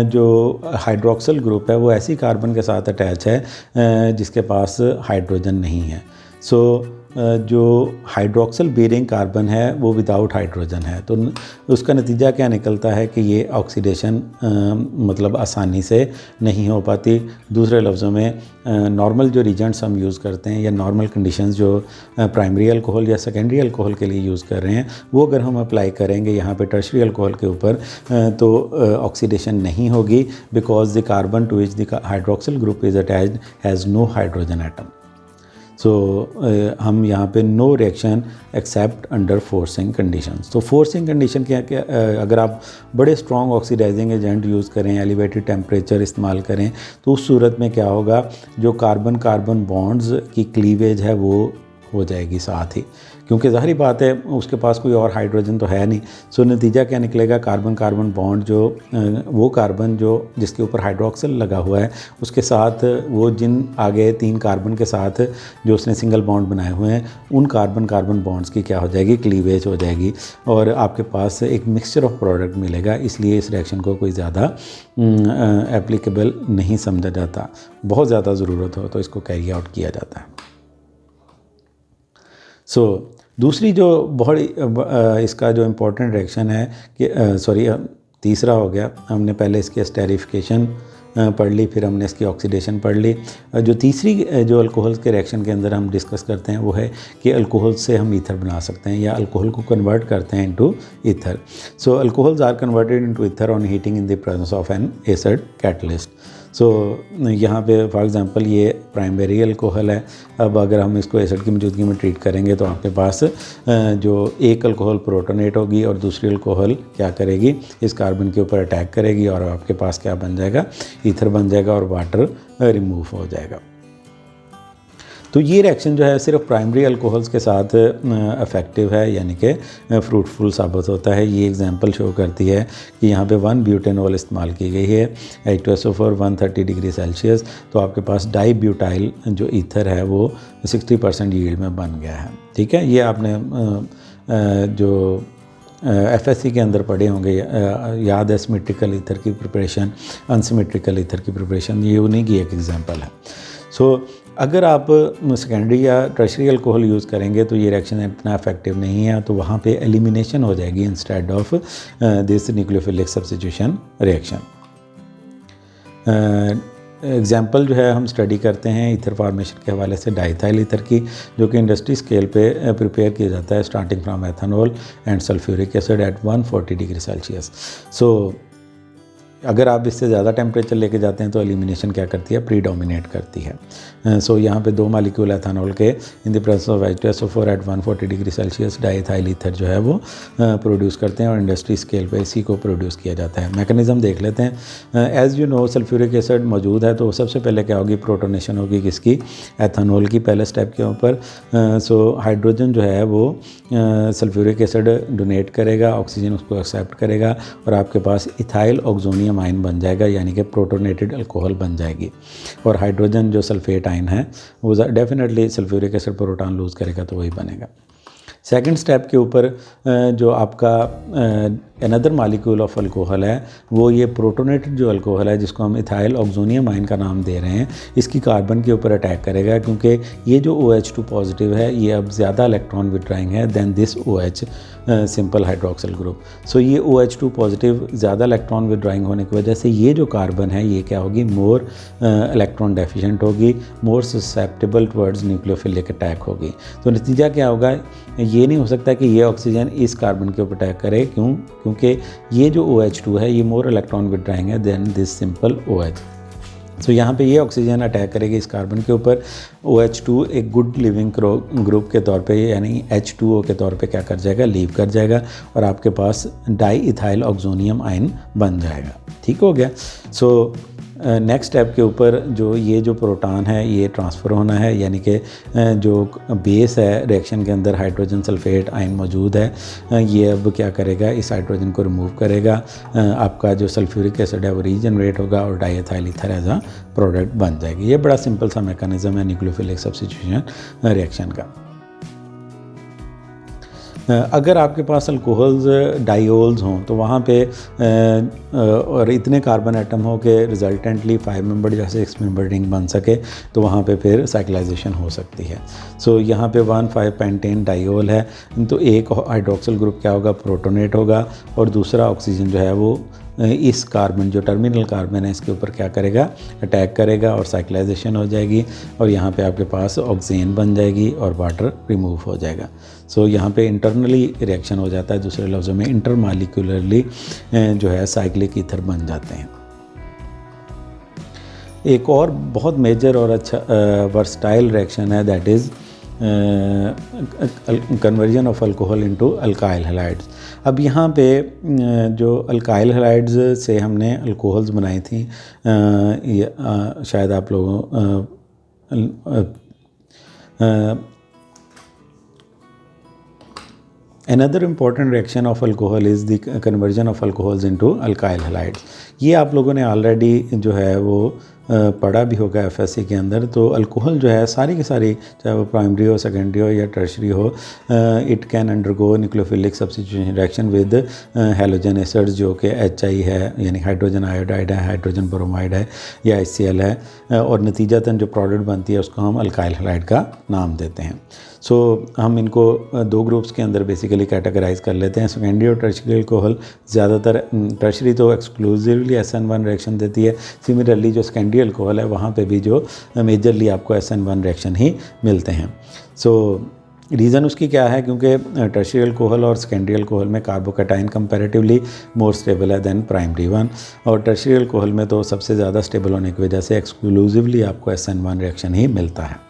जो हाइड्रोक्सिल ग्रुप है वो ऐसी कार्बन के साथ अटैच है जिसके पास हाइड्रोजन नहीं है। सो जो हाइड्रोक्सिल बेरिंग कार्बन है वो विदाउट हाइड्रोजन है, तो उसका नतीजा क्या निकलता है कि ये ऑक्सीडेशन मतलब आसानी से नहीं हो पाती। दूसरे लफ्ज़ों में नॉर्मल जो रीजेंट्स हम यूज़ करते हैं या नॉर्मल कंडीशंस जो प्राइमरी अल्कोहल या सेकेंडरी अल्कोहल के लिए यूज़ कर रहे हैं वो अगर हम अप्लाई करेंगे यहाँ पे टर्शियरी अल्कोहल के ऊपर तो ऑक्सीडेशन नहीं होगी, because the carbon to which the hydroxyl group is attached has no hydrogen atom. So हम यहाँ पे no reaction except under forcing conditions. तो फोर्सिंग कंडीशन क्या क्या, अगर आप बड़े स्ट्रॉन्ग ऑक्सीडाइजिंग एजेंट यूज़ करें, एलिवेटेड टेम्परेचर इस्तेमाल करें, तो उस सूरत में क्या होगा, जो कार्बन कार्बन बॉन्ड्स की क्लीवेज है वो हो जाएगी साथ ही, क्योंकि ज़ाहिर बात है उसके पास कोई और हाइड्रोजन तो है नहीं। सो नतीजा क्या निकलेगा, कार्बन कार्बन बॉन्ड जो वो कार्बन जो जिसके ऊपर हाइड्रोक्सिल लगा हुआ है उसके साथ वो जिन आगे 3 कार्बन के साथ जो उसने सिंगल बॉन्ड बनाए हुए हैं उन कार्बन कार्बन बॉन्ड्स की क्या हो जाएगी, क्लीवेज हो जाएगी, और आपके पास एक मिक्सचर ऑफ प्रोडक्ट मिलेगा। इसलिए इस रिएक्शन को कोई ज़्यादा एप्लीकेबल नहीं समझा जाता, बहुत ज़्यादा ज़रूरत हो तो इसको कैरी आउट किया जाता है। सो दूसरी जो बहुत इसका जो इम्पोर्टेंट रिएक्शन है कि तीसरा हो गया, हमने पहले इसकी एस्टेरिफिकेशन पढ़ ली, फिर हमने इसकी ऑक्सीडेशन पढ़ ली। जो तीसरी जो अल्कोहल्स के रिएक्शन के अंदर हम डिस्कस करते हैं वो है कि अल्कोहल से हम ईथर बना सकते हैं या अल्कोहल को कन्वर्ट करते हैं into ether. So alcohols are converted into ether on heating in the presence of an acid catalyst. So यहाँ पे फॉर एग्जांपल ये प्राइमरी अल्कोहल है। अब अगर हम इसको एसिड की मौजूदगी में ट्रीट करेंगे तो आपके पास जो एक अल्कोहल प्रोटोनेट होगी और दूसरी अल्कोहल क्या करेगी, इस कार्बन के ऊपर अटैक करेगी और आपके पास क्या बन जाएगा, ईथर बन जाएगा और वाटर रिमूव हो जाएगा। तो ये रिएक्शन जो है सिर्फ प्राइमरी अल्कोहल्स के साथ इफेक्टिव है, यानी कि फ्रूटफुल साबित होता है। ये एग्जांपल शो करती है कि यहाँ पे 1-ब्यूटेनॉल इस्तेमाल की गई है, H2SO4 130 डिग्री सेल्सियस, तो आपके पास डाईब्यूटाइल जो ईथर है वो 60% यील्ड में बन गया है। ठीक है, ये आपने जो FSC के अंदर पढ़े होंगे, याद है, सिमेट्रिकल ईथर की प्रिपरेशन, अनसिमेट्रिकल ईथर की प्रिपरेशन, ये उन्हीं की एक एग्जांपल है। सो अगर आप सेकेंडरी या टर्शियरी अल्कोहल यूज़ करेंगे तो ये रिएक्शन इतना इफेक्टिव नहीं है, तो वहाँ पे एलिमिनेशन हो जाएगी instead of this nucleophilic substitution reaction. Example जो है हम स्टडी करते हैं ईथर फार्मेशन के हवाले से डाइथाइल ईथर की, जो कि इंडस्ट्री स्केल पे प्रिपेयर किया जाता है starting from ethanol and sulphuric acid at 140 degree Celsius. So अगर आप इससे ज़्यादा टेम्परेचर लेके जाते हैं तो एलिमिनेशन क्या करती है, प्रीडोमिनेट करती है। सो यहाँ पे 2 मॉलिक्यूल एथेनॉल के in the presence of H2SO4 at 140 degree Celsius diethyl ether जो है वो प्रोड्यूस करते हैं और इंडस्ट्री स्केल पे इसी को प्रोड्यूस किया जाता है। मैकेनिज़्म देख लेते हैं। As you know sulphuric acid मौजूद है तो सबसे पहले क्या होगी, प्रोटोनेशन होगी किसकी, एथेनॉल की, पहले स्टेप के ऊपर। सो हाइड्रोजन जो है वो सल्फ्यूरिक एसिड डोनेट करेगा, ऑक्सीजन उसको एक्सेप्ट करेगा और आपके पास इथाइल ऑक्सोनियम ऑक्सोनियम आयन बन जाएगा, यानी कि प्रोटोनेटेड अल्कोहल बन जाएगी। और हाइड्रोजन जो सल्फेट आयन है वो definitely sulphuric acid proton lose करेगा तो वही बनेगा। सेकंड स्टेप के ऊपर जो आपका अनदर मालिक्यूल ऑफ अल्कोहल है वो ये प्रोटोनेटेड जो अल्कोहल है जिसको हम इथाइल ऑक्सोनियम आयन का नाम दे रहे हैं, इसकी कार्बन के ऊपर अटैक करेगा, क्योंकि ये जो OH2 पॉजिटिव है ये अब ज़्यादा इलेक्ट्रॉन विड्राइंग है than this OH simple hydroxyl group. So ये OH2 पॉजिटिव ज़्यादा इलेक्ट्रॉन विड्राइंग होने की वजह से ये जो कार्बन है ये क्या होगी, मोर इलेक्ट्रॉन डेफिशिएंट होगी, more susceptible towards nucleophilic attack होगी। तो नतीजा क्या होगा, ये नहीं हो सकता कि ये ऑक्सीजन इस कार्बन के ऊपर अटैक करे, क्योंकि ये जो OH2 है ये मोर इलेक्ट्रॉन विड्राइंग है देन दिस सिंपल OH। सो यहाँ पे ये ऑक्सीजन अटैक करेगी इस कार्बन के ऊपर, OH2 एक गुड लिविंग ग्रुप के तौर पे यानी H2O के तौर पे क्या कर जाएगा, लीव कर जाएगा और आपके पास डाई इथाइल ऑक्सोनियम आयन बन जाएगा। ठीक हो गया। सो नेक्स्ट स्टेप के ऊपर जो प्रोटॉन है ये ट्रांसफ़र होना है, यानी कि जो बेस है रिएक्शन के अंदर हाइड्रोजन सल्फेट आयन मौजूद है ये अब क्या करेगा, इस हाइड्रोजन को रिमूव करेगा, आपका जो सल्फ्यूरिक एसिड है वो रीजनरेट होगा और डाईएथाइल ईथर एज अ प्रोडक्ट बन जाएगी। ये बड़ा सिंपल सा मैकेनिज्म है न्यूक्लियोफिलिक सब्स्टिट्यूशन रिएक्शन का। अगर आपके पास अल्कोहल्स डायोल्स हों तो वहाँ पे और इतने कार्बन एटम हो कि रिजल्टेंटली 5 मेंबर या 6 मेंबर रिंग बन सके तो वहाँ पे फिर साइक्लाइजेशन हो सकती है। सो यहाँ पे 1,5 पेंटेन डायोल है, तो एक हाइड्रोक्सिल ग्रुप क्या होगा, प्रोटोनेट होगा और दूसरा ऑक्सीजन जो है वो इस कार्बन जो टर्मिनल कार्बन है इसके ऊपर क्या करेगा, अटैक करेगा और साइक्लाइजेशन हो जाएगी और यहाँ पे आपके पास ऑक्सीजन बन जाएगी और वाटर रिमूव हो जाएगा। सो यहाँ पे इंटरनली रिएक्शन हो जाता है, दूसरे लफ्ज़ों में इंटरमालिक्यूलरली जो है साइक्लिक ईथर बन जाते हैं। एक और बहुत मेजर और अच्छा वर्सटाइल रिएक्शन है that is conversion of alcohol into alkyl halides. अब यहाँ पे जो अल्काइल हैलाइड्स से हमने अल्कोहल्स बनाई थी, शायद आप लोगों Another important reaction of alcohol is the conversion of alcohols into alkyl halides। ये आप लोगों ने ऑलरेडी जो है वो पढ़ा भी होगा FSC के अंदर। तो अल्कोहल जो है सारी की सारी, चाहे वो प्राइमरी हो, सेकेंडरी हो या टर्शरी हो, it can undergo nucleophilic substitution reaction with halogen acids जो कि HI है यानी हाइड्रोजन आयोडाइड है, हाइड्रोजन ब्रोमाइड है या HCl है, और नतीजतन जो प्रोडक्ट बनती है उसको हम अल्काइल हैलाइड का नाम देते हैं। सो हम इनको दो ग्रुप्स के अंदर बेसिकली कैटेगराइज कर लेते हैं, सेकेंडरी और टर्शरी अल्कोहल। ज़्यादातर टर्शरी तो एक्सक्लूसिवली SN1 रिएक्शन देती है, सिमिलरली जो सेकेंडरी अल्कोहल है वहाँ पे भी जो मेजरली आपको SN1 रिएक्शन ही मिलते हैं। सो रीज़न उसकी क्या है, क्योंकि टर्शरी अल्कोहल और सेकेंडरी अल्कोहल में कार्बोकैटाइन कंपैरेटिवली मोर स्टेबल है देन प्राइमरी वन, और टर्शरी अल्कोहल में तो सबसे ज़्यादा स्टेबल होने की वजह से एक्सक्लूसिवली आपको SN1 रिएक्शन ही मिलता है।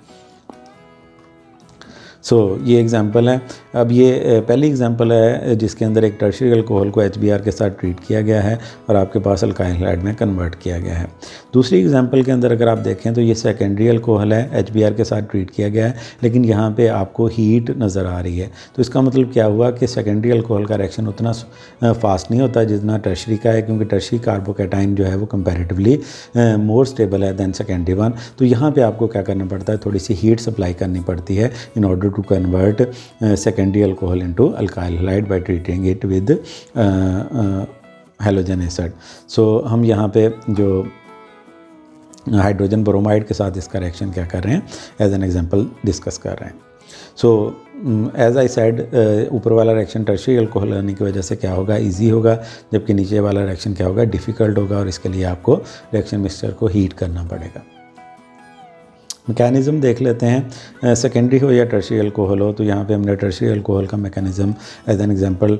सो ये एग्ज़ाम्पल है। अब ये पहली एग्ज़ाम्पल है जिसके अंदर एक टर्शरी अल्कोहल को HBr के साथ ट्रीट किया गया है और आपके पास अल्काइल हैलाइड में कन्वर्ट किया गया है। दूसरी एग्ज़ाम्पल के अंदर अगर आप देखें तो ये सेकेंडरी अल्कोहल है, HBr के साथ ट्रीट किया गया है, लेकिन यहाँ पे आपको हीट नज़र आ रही है। तो इसका मतलब क्या हुआ कि सेकेंडरी अल्कोहल का रिएक्शन उतना फास्ट नहीं होता जितना टर्शरी का है, क्योंकि टर्शरी कार्बोकैटाइन जो है वो कंपैरेटिवली मोर स्टेबल है दैन सेकेंडरी वन। तो यहाँ पर आपको क्या करना पड़ता है, थोड़ी सी हीट सप्लाई करनी पड़ती है in order to convert secondary alcohol into alkyl halide by treating it with halogen acid। So हम यहाँ पे जो हाइड्रोजन ब्रोमाइड के साथ इसका रिएक्शन क्या कर रहे हैं एज एन एग्जांपल डिस्कस कर रहे हैं। सो एज आई सेड, ऊपर वाला रिएक्शन टर्शरी अल्कोहल होने की वजह से क्या होगा, इजी होगा, जबकि नीचे वाला रिएक्शन क्या होगा, डिफ़िकल्ट होगा, और इसके लिए आपको रिएक्शन मिक्सचर को हीट करना पड़ेगा। मैकेनिज़्म देख लेते हैं, सेकेंडरी हो या टर्शरी अल्कोहल हो, तो यहाँ पे हमने टर्शरी अल्कोहल का mechanism as an example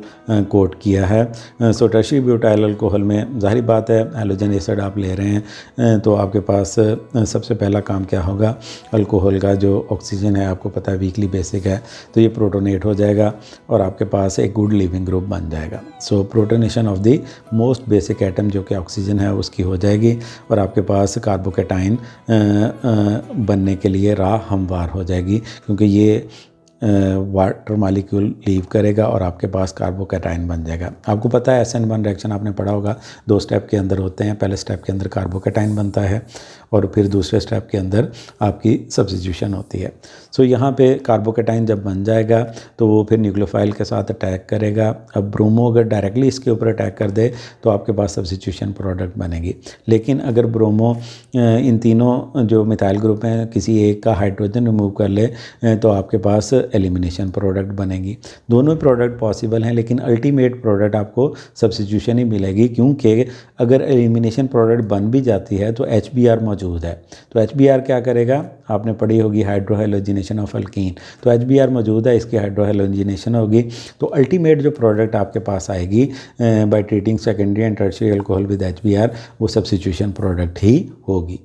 quote किया है। सो टर्शरी ब्यूटाइल अल्कोहल में जाहिर बात है हैलोजन एसिड आप ले रहे हैं, तो आपके पास सबसे पहला काम क्या होगा, अल्कोहल का जो ऑक्सीजन है आपको पता है वीकली बेसिक है, तो ये प्रोटोनेट हो जाएगा और आपके पास एक गुड लिविंग ग्रुप बन जाएगा। So protonation of the most basic atom जो कि ऑक्सीजन है उसकी हो जाएगी और आपके पास कार्बोकैटाइन बनने के लिए राह हमवार हो जाएगी, क्योंकि ये वाटर मालिक्यूल लीव करेगा और आपके पास कार्बोकैटाइन बन जाएगा। आपको पता है SN1 रिएक्शन आपने पढ़ा होगा, 2 स्टेप के अंदर होते हैं। पहले स्टेप के अंदर कार्बोकैटाइन बनता है और फिर दूसरे स्टेप के अंदर आपकी सब्स्टिट्यूशन होती है। सो यहाँ पे कार्बोकैटाइन जब बन जाएगा तो वो फिर न्यूक्लियोफाइल के साथ अटैक करेगा। अब ब्रोमो अगर डायरेक्टली इसके ऊपर अटैक कर दे तो आपके पास सब्स्टिट्यूशन प्रोडक्ट बनेगी। लेकिन अगर ब्रोमो इन तीनों जो मिथाइल ग्रुप हैं किसी एक का हाइड्रोजन रिमूव कर ले तो आपके पास एलिमिनेशन प्रोडक्ट बनेगी। दोनों प्रोडक्ट पॉसिबल हैं, लेकिन अल्टीमेट प्रोडक्ट आपको सब्स्टिट्यूशन ही मिलेगी, क्योंकि अगर एलिमिनेशन प्रोडक्ट बन भी जाती है तो HBr मौजूद है। तो HBr क्या करेगा, आपने पढ़ी होगी हाइड्रोहेलोजिनेशन ऑफ अल्कीन, तो HBr मौजूद है, इसकी हाइड्रोहेलोजिनेशन होगी। तो अल्टीमेट जो प्रोडक्ट आपके पास आएगी by treating secondary and tertiary alcohol with HBr, वो सब्स्टिट्यूशन प्रोडक्ट ही होगी।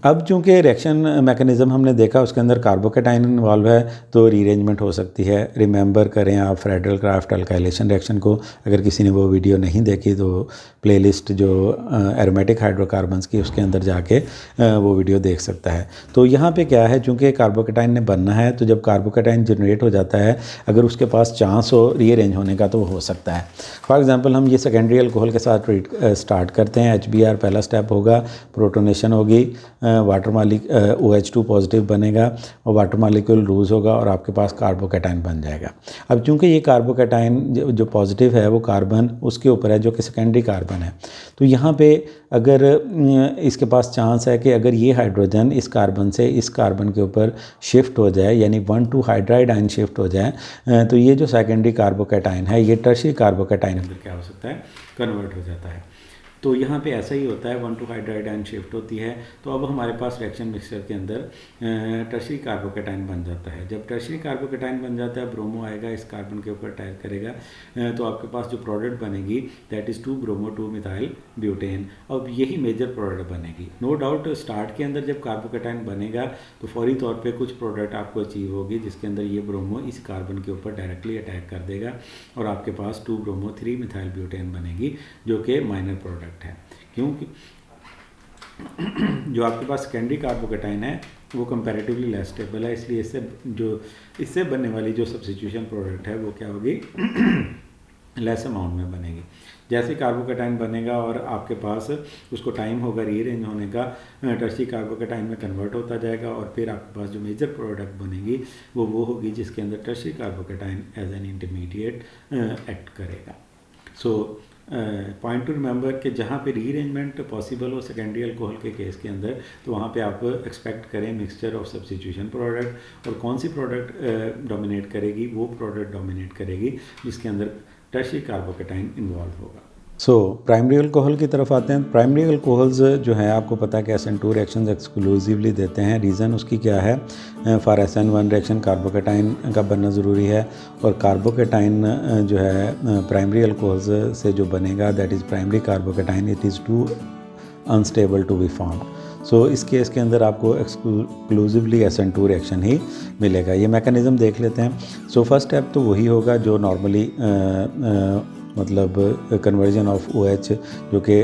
अब चूंकि रिएक्शन मैकेनिज़्म हमने देखा उसके अंदर कार्बोकैटाइन इन्वॉल्व है तो रीअरेंजमेंट हो सकती है। रिमेंबर करें आप फ्रेडल क्राफ्ट अल्काइलेशन रिएक्शन को, अगर किसी ने वो वीडियो नहीं देखी तो प्लेलिस्ट जो एरोमेटिक हाइड्रोकार्बन्स की उसके अंदर जाके वो वीडियो देख सकता है। तो यहाँ पे क्या है, चूँकि कार्बोकैटाइन ने बनना है तो जब कार्बोकैटाइन जनरेट हो जाता है अगर उसके पास चांस हो रीअरेंज होने का तो वो हो सकता है। फॉर एग्जांपल हम ये सेकेंडरी अल्कोहल के साथ स्टार्ट करते हैं। HBr पहला स्टेप होगा, प्रोटोनेशन होगी, वाटर OH2 पॉजिटिव बनेगा और वाटर मालिक्यूल लूज़ होगा और आपके पास कार्बोकैटाइन बन जाएगा। अब चूंकि ये कार्बोकैटाइन जो पॉजिटिव है वो कार्बन उसके ऊपर है जो कि सेकेंडरी कार्बन है, तो यहाँ पे अगर इसके पास चांस है कि अगर ये हाइड्रोजन इस कार्बन से इस कार्बन के ऊपर शिफ्ट हो जाए, यानी 1,2 हाइड्राइड आयन शिफ्ट हो जाए, तो ये जो सेकेंडरी कार्बोकैटाइन है ये टर्शियरी कार्बोकैटाइन अंदर क्या हो सकता है, कन्वर्ट हो जाता है। तो यहाँ पे ऐसा ही होता है, 1,2 हाइड्राइड आयन शिफ्ट होती है। तो अब हमारे पास रिएक्शन मिक्सचर के अंदर टर्शियरी कार्बोकैटाइन बन जाता है। जब टर्शियरी कार्बोकैटाइन बन जाता है, ब्रोमो आएगा इस कार्बन के ऊपर अटैक करेगा, तो आपके पास जो प्रोडक्ट बनेगी दैट इज़ 2-ब्रोमो-2-मिथाइल ब्यूटेन। अब यही मेजर प्रोडक्ट बनेगी। नो डाउट स्टार्ट के अंदर जब कार्बोकैटाइन बनेगा तो फौरी तौर पर कुछ प्रोडक्ट आपको अचीव होगी जिसके अंदर ये ब्रोमो इस कार्बन के ऊपर डायरेक्टली अटैक कर देगा और आपके पास 2-ब्रोमो-3-मिथाइल ब्यूटेन बनेगी जो कि माइनर प्रोडक्ट है। क्योंकि जो आपके पास सेकेंडरी कार्बोकैटाइन है वो कंपैरेटिवली लेस स्टेबल है, इसलिए इससे बनने वाली जो सब्स्टिट्यूशन प्रोडक्ट है वो क्या होगी, लेस अमाउंट में बनेगी। जैसे कार्बोकैटाइन बनेगा और आपके पास उसको टाइम होगा रीअरेंज होने का, टर्शियरी कार्बोकैटाइन में कन्वर्ट होता जाएगा और फिर आपके पास जो मेजर प्रोडक्ट बनेगी वो होगी जिसके अंदर tertiary carbocation as an intermediate act करेगा। सो पॉइंट टू रिमेंबर कि जहाँ पे रीअरेंजमेंट पॉसिबल हो सेकेंडरी अल्कोहल के केस के अंदर, तो वहाँ पे आप एक्सपेक्ट करें मिक्सचर ऑफ सब्स्टिट्यूशन प्रोडक्ट, और कौन सी प्रोडक्ट डोमिनेट करेगी, वो प्रोडक्ट डोमिनेट करेगी जिसके अंदर टर्शियरी कार्बोकैटाइन इन्वॉल्व होगा। प्राइमरी अल्कोहल की तरफ आते हैं। प्राइमरी अल्कोहल्स जो है आपको पता है कि SN2 रिएक्शंस एक्सक्लूसिवली देते हैं। रीज़न उसकी क्या है, फॉर SN1 रिएक्शन कार्बोकैटाइन का बनना ज़रूरी है और कार्बोकैटाइन जो है प्राइमरी अल्कोहल्स से जो बनेगा that is primary carbocation, it is too unstable to be formed. So इस केस के अंदर आपको एक्सक्लूसिवली SN2 रिएक्शन ही मिलेगा। ये मैकेनिज़्म देख लेते हैं। सो फर्स्ट स्टेप तो वही होगा जो नॉर्मली मतलब कन्वर्जन ऑफ OH जो कि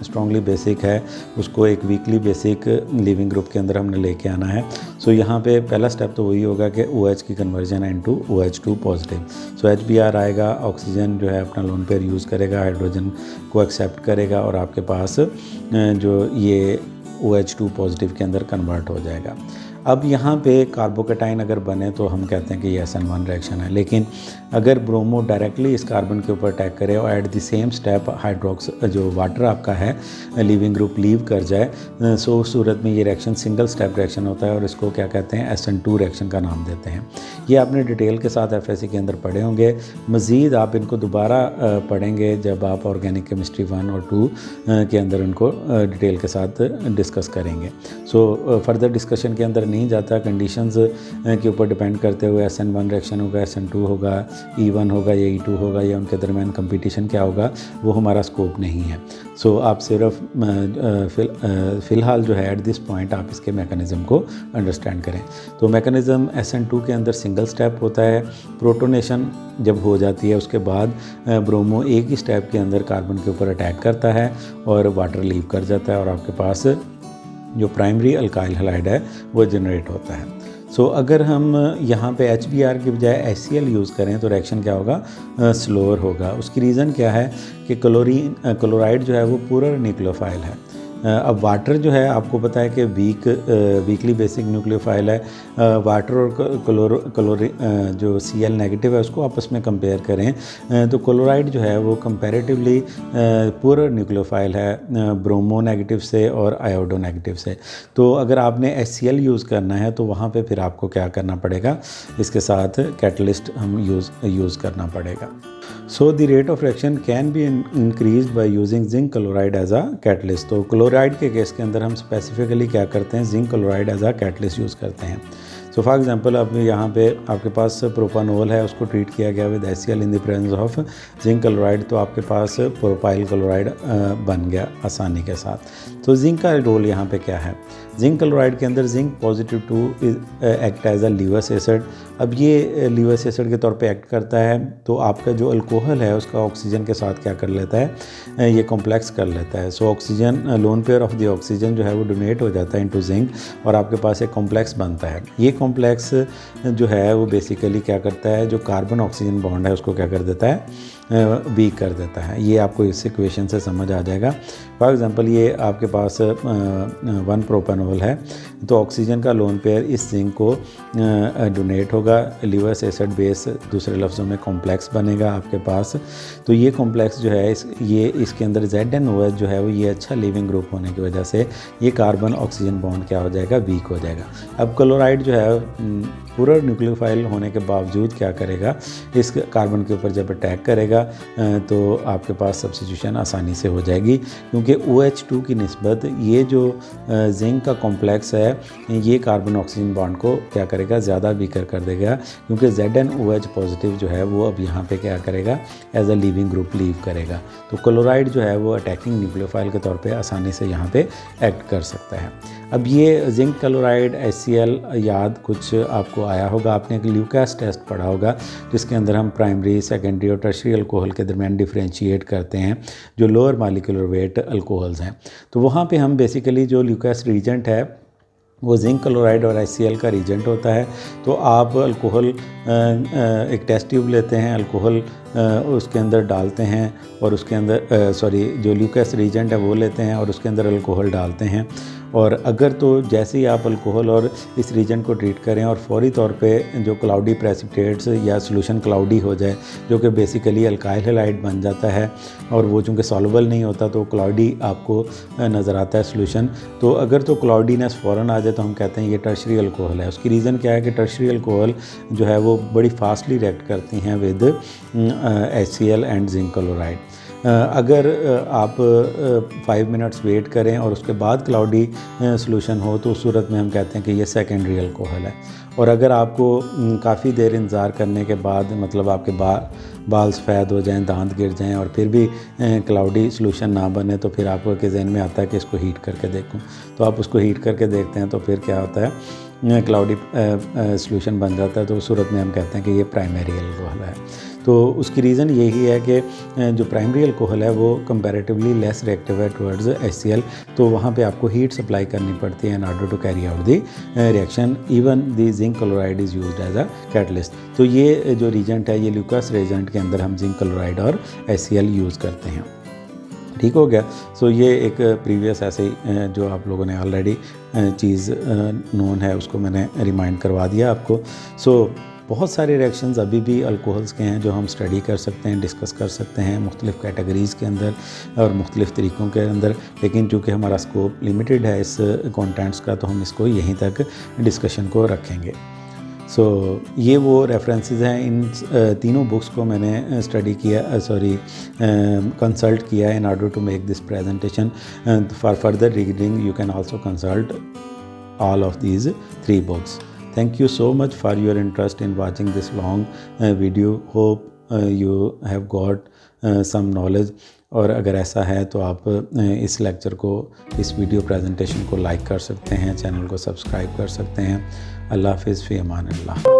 स्ट्रॉन्गली बेसिक है उसको एक वीकली बेसिक लिविंग ग्रुप के अंदर हमने लेके आना है। सो यहाँ पे पहला स्टेप तो वही होगा कि OH की कन्वर्जन इनटू OH2 पॉजिटिव। सो HBr आएगा, ऑक्सीजन जो है अपना लोन पेयर यूज़ करेगा, हाइड्रोजन को एक्सेप्ट करेगा और आपके पास जो ये OH2 पॉजिटिव के अंदर कन्वर्ट हो जाएगा। अब यहाँ पे कार्बोकैटाइन अगर बने तो हम कहते हैं कि ये SN1 रिएक्शन है, लेकिन अगर ब्रोमो डायरेक्टली इस कार्बन के ऊपर अटैक करे और एट द सेम स्टेप हाइड्रोक्स जो वाटर आपका है लिविंग ग्रुप लीव कर जाए, सो उस सूरत में ये रिएक्शन सिंगल स्टेप रिएक्शन होता है और इसको क्या कहते हैं, SN2 रिएक्शन का नाम देते हैं। ये आपने डिटेल के साथ FSC के अंदर पढ़े होंगे। मज़ीद आप इनको दोबारा पढ़ेंगे जब आप ऑर्गेनिक केमिस्ट्री 1 और 2 के अंदर उनको डिटेल के साथ डिस्कस करेंगे। सो फर्दर डिस्कशन के अंदर नहीं जाता, कंडीशंस के ऊपर डिपेंड करते हुए SN1 रिएक्शन होगा, SN2 होगा, E1 होगा या E2 होगा या उनके दरमियान कंपटीशन क्या होगा वो हमारा स्कोप नहीं है। सो आप सिर्फ फ़िलहाल जो है एट दिस पॉइंट आप इसके मैकेनिज़्म को अंडरस्टैंड करें। तो मैकेनिज़्म SN2 के अंदर सिंगल स्टेप होता है। प्रोटोनेशन जब हो जाती है उसके बाद ब्रोमो एक ही स्टेप के अंदर कार्बन के ऊपर अटैक करता है और वाटर लीव कर जाता है और आपके पास जो प्राइमरी अल्काइल हैलाइड है वो जनरेट होता है। सो अगर हम यहाँ पे HBr की बजाय HCl यूज़ करें तो रिएक्शन क्या होगा, स्लोअर होगा। उसकी रीज़न क्या है कि क्लोराइड जो है वो पूरा न्यूक्लियोफाइल है। अब वाटर जो है आपको पता है कि वीकली बेसिक न्यूक्लियोफाइल है। वाटर और जो Cl नेगेटिव है उसको आपस में कंपेयर करें तो क्लोराइड जो है वो कंपैरेटिवली पूरा न्यूक्लियोफाइल है ब्रोमो नेगेटिव से और आयोडो नेगेटिव से। तो अगर आपने HCl यूज़ करना है तो वहाँ पे फिर आपको क्या करना पड़ेगा, इसके साथ कैटलिस्ट हम यूज़ करना पड़ेगा। So the rate of reaction can be increased by using zinc chloride as a catalyst। तो क्लोराइड के केस के अंदर हम स्पेसिफिकली क्या करते हैं, zinc chloride as a catalyst use करते हैं। सो फॉर एग्जांपल अब यहाँ पे आपके पास प्रोपानोल है, उसको ट्रीट किया गया with HCl in the presence of zinc chloride, तो आपके पास प्रोपाइल क्लोराइड बन गया आसानी के साथ। तो जिंक का रोल यहाँ पे क्या है, जिंक क्लोराइड के अंदर zinc positive 2 act as a Lewis acid. अब ये लीवस एसिड के तौर पे एक्ट करता है तो आपका जो अल्कोहल है उसका ऑक्सीजन के साथ क्या कर लेता है, ये कॉम्प्लेक्स कर लेता है। So oxygen lone pair of the oxygen जो है वो डोनेट हो जाता है इनटू जिंक और आपके पास एक कॉम्प्लेक्स बनता है। ये कॉम्प्लेक्स जो है वो बेसिकली क्या करता है, जो कार्बन ऑक्सीजन बॉन्ड है उसको क्या कर देता है, वीक कर देता है। ये आपको इस इक्वेशन से समझ आ जाएगा। फॉर एग्जांपल ये आपके पास 1 प्रोपानोल है तो ऑक्सीजन का लोन पेयर इस जिंक को डोनेट होगा, लीवस एसिड बेस दूसरे लफ्ज़ों में कॉम्प्लेक्स बनेगा आपके पास। तो ये कॉम्प्लेक्स जो है इसके अंदर ZnOH जो है वो ये अच्छा लिविंग ग्रुप होने की वजह से ये कार्बन ऑक्सीजन बॉन्ड क्या हो जाएगा, वीक हो जाएगा। अब क्लोराइड जो है पूरा न्यूक्लियोफाइल होने के बावजूद क्या करेगा, इस कार्बन के ऊपर जब अटैक करेगा तो आपके पास सब्स्टिट्यूशन आसानी से हो जाएगी, क्योंकि OH2 की निस्बत ये जो जिंक का कॉम्प्लेक्स है ये कार्बन ऑक्सीजन बॉन्ड को क्या करेगा, ज़्यादा वीकर कर देगा, क्योंकि ZnOH पॉजिटिव जो है वो अब यहाँ पे क्या करेगा, as a living group leave करेगा। तो क्लोराइड जो है वो अटैकिंग न्यूक्लियोफाइल के तौर पे आसानी से यहाँ पे एक्ट कर सकता है। अब ये जिंक क्लोराइड HCl याद कुछ आपको आया होगा, आपने एक ल्यूकास टेस्ट पढ़ा होगा जिसके अंदर हम प्राइमरी, सेकेंडरी और टर्शियरी अल्कोहल के दरमियान डिफरेंशिएट करते हैं जो लोअर मॉलिक्यूलर वेट अल्कोहल्स हैं। तो वहाँ पे हम बेसिकली जो ल्यूकास रीजेंट है वो जिंक क्लोराइड और HCl का रीजेंट होता है। तो आप अल्कोहल एक टेस्ट ट्यूब लेते हैं, अल्कोहल उसके अंदर डालते हैं और उसके अंदर जो ल्यूकास रीजेंट है वो लेते हैं और उसके अंदर अल्कोहल डालते हैं। और अगर तो जैसे ही आप अल्कोहल और इस रीजन को ट्रीट करें और फौरी तौर पे जो क्लाउडी प्रेसिपिटेट्स या सोल्यूशन क्लाउडी हो जाए, जो कि बेसिकली अल्काइल हैलाइड बन जाता है और वो चूँकि सॉल्युबल नहीं होता तो क्लाउडी आपको नज़र आता है सोल्यूशन। तो अगर तो क्लाउडीनेस फ़ौरन आ जाए तो हम कहते हैं ये टर्शियरी अल्कोहल है। उसकी रीज़न क्या है कि टर्शियरी अल्कोहल जो है वो बड़ी फास्टली रिएक्ट करती हैं with HCl and zinc chloride. अगर आप 5 मिनट्स वेट करें और उसके बाद क्लाउडी सोल्यूशन हो तो उस सूरत में हम कहते हैं कि ये सेकेंडरी अल्कोहल है। और अगर आपको काफ़ी देर इंतज़ार करने के बाद मतलब आपके बाल सफ़ेद हो जाएं, दांत गिर जाएं और फिर भी क्लाउडी सोल्यूशन ना बने तो फिर आपको के जहन में आता है कि इसको हीट करके देखूं। तो आप उसको हीट करके देखते हैं तो फिर क्या होता है, क्लाउडी सोल्यूशन बन जाता है। तो उस सूरत में हम कहते हैं कि ये प्राइमरी अल्कोहल है। तो उसकी रीज़न यही है कि जो प्राइमरी अल्कोहल है वो कंपैरेटिवली लेस रिएक्टिव है टुवर्ड्स HCl, तो वहाँ पे आपको हीट सप्लाई करनी पड़ती है in order to carry out the reaction. Even the zinc chloride is used as a catalyst. तो ये जो रीजेंट है ये ल्यूकास रीजेंट के अंदर हम जिंक क्लोराइड और HCl यूज़ करते हैं। ठीक हो गया। सो ये एक प्रीवियस ऐसे ही जो आप लोगों ने ऑलरेडी चीज़ नोन है उसको मैंने रिमाइंड करवा दिया आपको। सो बहुत सारे रिएक्शंस अभी भी अल्कोहल्स के हैं जो हम स्टडी कर सकते हैं, डिस्कस कर सकते हैं मुख्तलिफ़ कैटेगरीज़ के अंदर और मुख्तलिफ़ तरीक़ों के अंदर, लेकिन चूँकि हमारा स्कोप लिमिटेड है इस कंटेंट्स का तो हम इसको यहीं तक डिस्कशन को रखेंगे। सो ये वो रेफरेंसेस हैं, इन तीनों बुक्स को मैंने स्टडी किया कंसल्ट किया in order to make this presentation. For further reading you can also consult all of these 3 books. Thank you so much for your interest in watching this long video. Hope you have got some knowledge. और अगर ऐसा है तो आप इस lecture को, इस video presentation को लाइक कर सकते हैं, चैनल को सब्सक्राइब कर सकते हैं। अल्लाह हाफ़िज़, फ़ी अमान अल्लाह।